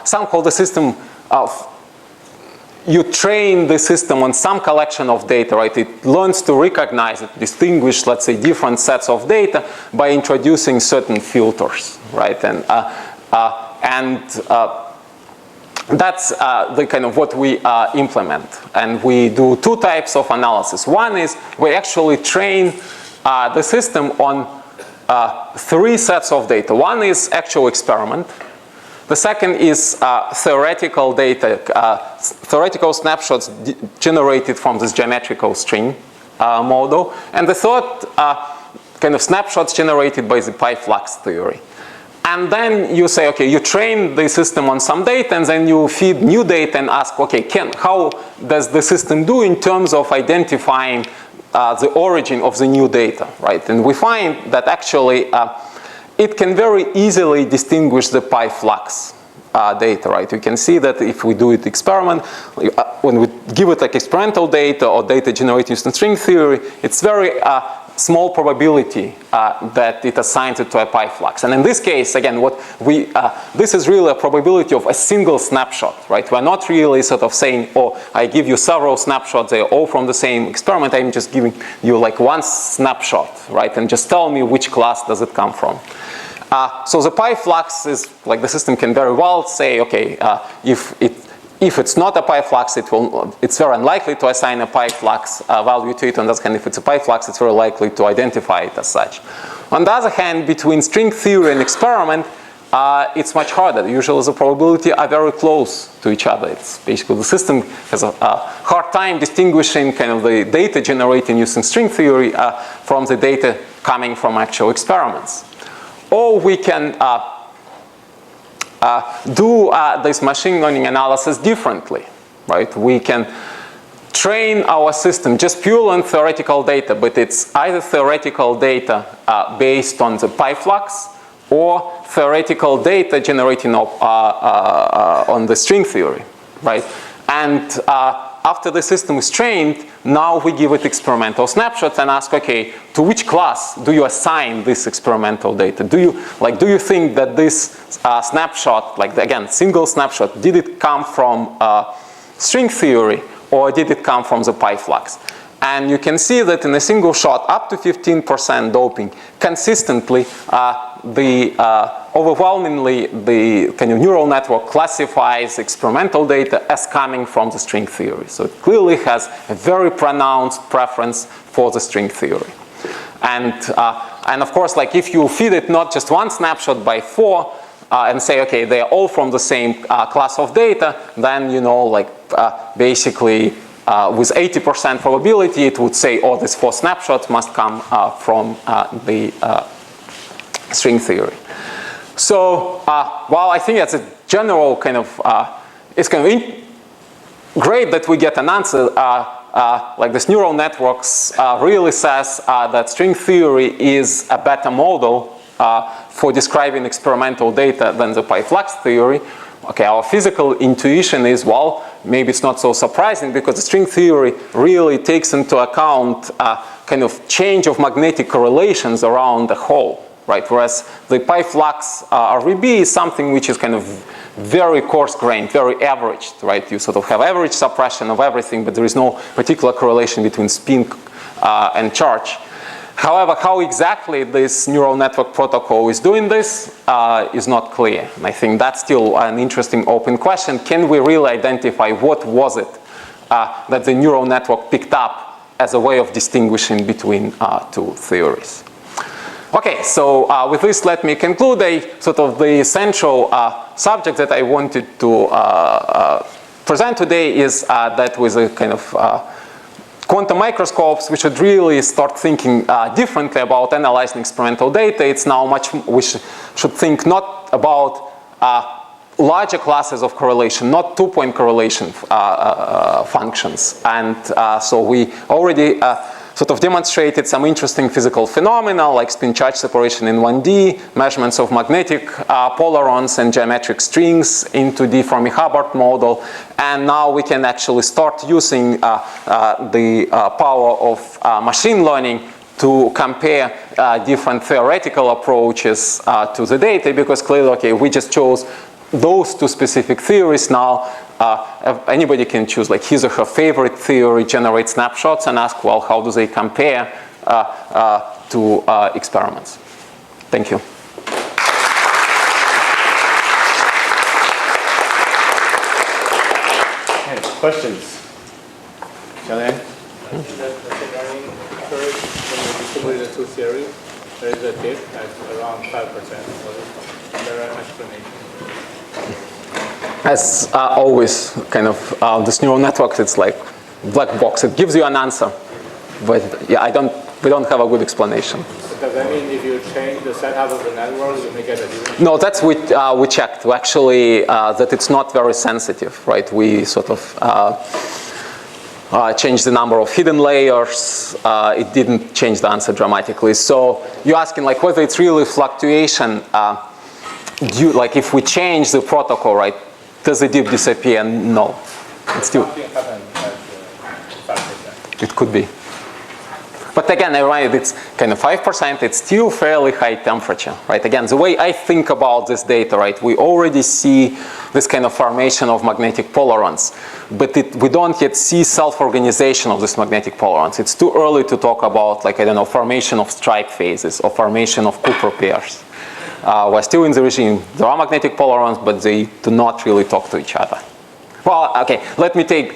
somehow the system you train the system on some collection of data, right? It learns to recognize it, distinguish, let's say, different sets of data by introducing certain filters, right? And that's the kind of what we implement. And we do two types of analysis. One is we actually train the system on 3 sets of data. One is actual experiment. The second is theoretical data, theoretical snapshots generated from this geometrical string model. And the third kind of snapshots generated by the pi flux theory. And then you say, okay, you train the system on some data, and then you feed new data and ask, okay, how does the system do in terms of identifying the origin of the new data, right? And we find that actually it can very easily distinguish the pi flux data, right? You can see that if we do it experiment, when we give it like experimental data or data generated using string theory, it's very small probability that it assigns it to a pi flux. And in this case, again, this is really a probability of a single snapshot, right? We're not really sort of saying, oh, I give you several snapshots, they're all from the same experiment. I'm just giving you like one snapshot, right? And just tell me which class does it come from. So the pi flux is like the system can very well say, okay, if it's not a pi flux, it's very unlikely to assign a pi flux value to it. On the other hand, if it's a pi flux, it's very likely to identify it as such. On the other hand, between string theory and experiment, it's much harder. Usually the probability are very close to each other. It's basically the system has a hard time distinguishing kind of the data generated using string theory from the data coming from actual experiments. Or we can do this machine learning analysis differently, right? We can train our system just purely on theoretical data, but it's either theoretical data based on the pi flux or theoretical data generating on the string theory, right? And after the system is trained, now we give it experimental snapshots and ask, okay, to which class do you assign this experimental data? Do you think that this snapshot, like again, single snapshot, did it come from string theory or did it come from the pi flux? And you can see that in a single shot, up to 15% doping, consistently, overwhelmingly, the kind of neural network classifies experimental data as coming from the string theory. So it clearly has a very pronounced preference for the string theory. And of course, like if you feed it not just one snapshot by 4, and say, okay, they're all from the same class of data, then, you know, like basically with 80% probability, it would say, oh, these 4 snapshots must come from the string theory. So while I think that's a general kind of, it's kind of great that we get an answer, like this neural networks really says that string theory is a better model for describing experimental data than the pi flux theory. Okay, our physical intuition is, well, maybe it's not so surprising because the string theory really takes into account kind of change of magnetic correlations around the hole, right? Whereas the pi flux RVB is something which is kind of very coarse-grained, very averaged, right? You sort of have average suppression of everything, but there is no particular correlation between spin and charge. However, how exactly this neural network protocol is doing this is not clear. And I think that's still an interesting open question. Can we really identify what was it that the neural network picked up as a way of distinguishing between two theories? Okay, so with this, let me conclude sort of the essential subject that I wanted to present today is that with a kind of quantum microscopes, we should really start thinking differently about analyzing experimental data. It's now we should think not about larger classes of correlation, not two-point correlation functions. And so we already sort of demonstrated some interesting physical phenomena like spin-charge separation in 1D, measurements of magnetic polarons and geometric strings into the Fermi Hubbard model. And now we can actually start using the power of machine learning to compare different theoretical approaches to the data, because clearly, okay, we just chose those two specific theories. Now anybody can choose like his or her favorite theory, generate snapshots, and ask, well, how do they compare to experiments? Thank you. Okay, questions? Julian? When you distribute the two theories, there is a dip at around 5%. Is there an explanation? As always, kind of this neural network, it's like black box. It gives you an answer, but yeah, we don't have a good explanation. But does that mean if you change the setup of the network, you may get a different? No, that's we checked. Actually, that it's not very sensitive, right? We sort of changed the number of hidden layers. It didn't change the answer dramatically. So you're asking like whether it's really fluctuation. Like if we change the protocol, right? Does the dip disappear? No. It's still. It could be. But again, it's kind of 5%. It's still fairly high temperature, right? Again, the way I think about this data, right? We already see this kind of formation of magnetic polarons, but we don't yet see self-organization of this magnetic polarons. It's too early to talk about, like, I don't know, formation of stripe phases or formation of Cooper pairs. We're still in the regime. There are magnetic polarons, but they do not really talk to each other. Well, okay, let me take,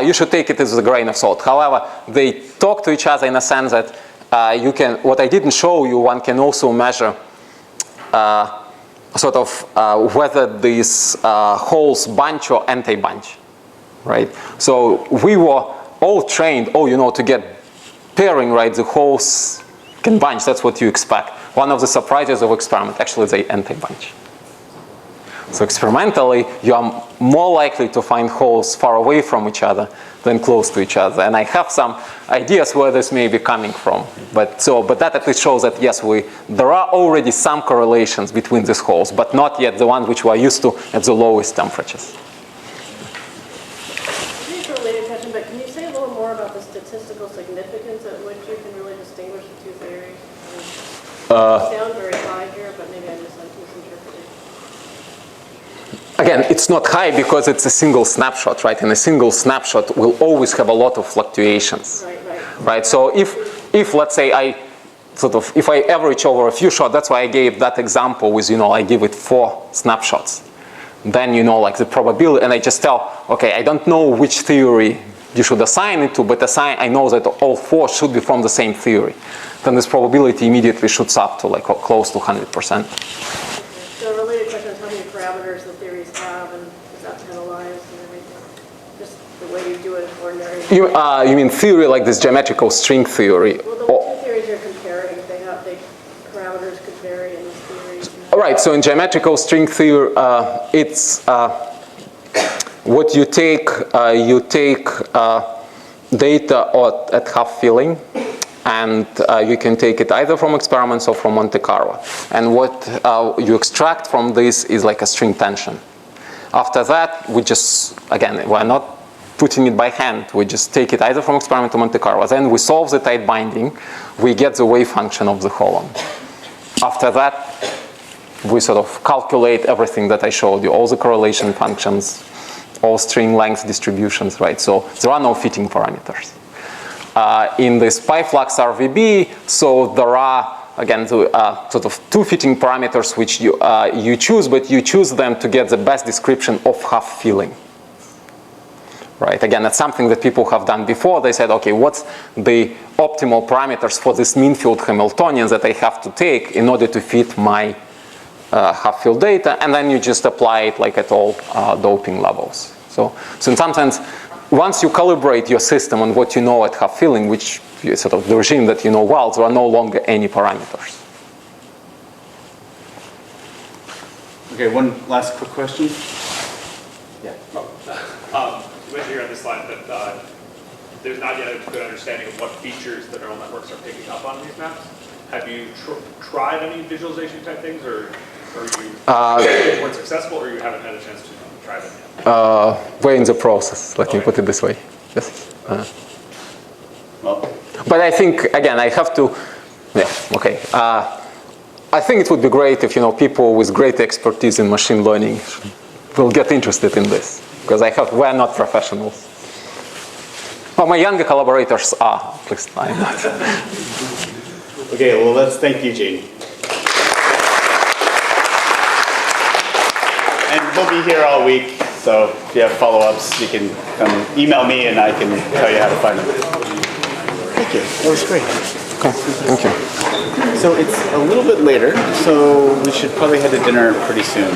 you should take it as a grain of salt. However, they talk to each other in a sense that you can, what I didn't show you, one can also measure sort of whether these holes bunch or anti-bunch, right? So we were all trained, to get pairing, right? The holes can bunch, that's what you expect. One of the surprises of experiment, actually they anti-bunch. So experimentally, you are more likely to find holes far away from each other than close to each other. And I have some ideas where this may be coming from. But that at least shows that, yes, there are already some correlations between these holes, but not yet the ones which we are used to at the lowest temperatures. Maybe a related question, but can you say a little more about the statistical significance at which you can really distinguish the two theories? It sounds very high here, but maybe I misinterpreted. Again, it's not high because it's a single snapshot, right? And a single snapshot will always have a lot of fluctuations. Right? So if let's say if I average over a few shots, that's why I gave that example with, I give it 4 snapshots. Then, like the probability, and I just tell, okay, I don't know which theory you should assign it to, but I know that all 4 should be from the same theory. Then this probability immediately shoots up to like close to 100%. So a related question is how many parameters the theories have, and is that penalized and everything? Just the way you do it in ordinary. You mean theory like this geometrical string theory? Well, the two theories you're comparing, parameters could vary in these theories. Right, so in geometrical string theory, it's what you take data at half filling, and you can take it either from experiments or from Monte Carlo. And what you extract from this is like a string tension. After that, we're not putting it by hand. We just take it either from experiment or Monte Carlo. Then we solve the tight binding. We get the wave function of the holon. After that, we sort of calculate everything that I showed you, all the correlation functions, all string length distributions, right? So there are no fitting parameters. In this pi-flux RVB, so there are, again, sort of 2 fitting parameters which you choose, but you choose them to get the best description of half filling. Right? Again, that's something that people have done before. They said, okay, what's the optimal parameters for this mean field Hamiltonian that I have to take in order to fit my half field data? And then you just apply it like at all doping levels. So in some sense, once you calibrate your system on what you know at half filling, which is sort of the regime that you know well, there are no longer any parameters. Okay, one last quick question. Yeah. You mentioned here on this slide that there's not yet a good understanding of what features the neural networks are picking up on these maps. Have you tried any visualization type things, or you weren't successful, or you haven't had a chance to try them yet? We're in the process, let me put it this way. Yes. Well, but I think, again, I have to, okay. I think it would be great if, people with great expertise in machine learning will get interested in this. Because we're not professionals. Well, my younger collaborators are, at least I'm not. okay, well, let's thank Eugene. And he'll be here all week, so if you have follow-ups, you can come email me and I can tell you how to find them. Thank you, that was great. Okay, thank you. So it's a little bit later, so we should probably head to dinner pretty soon.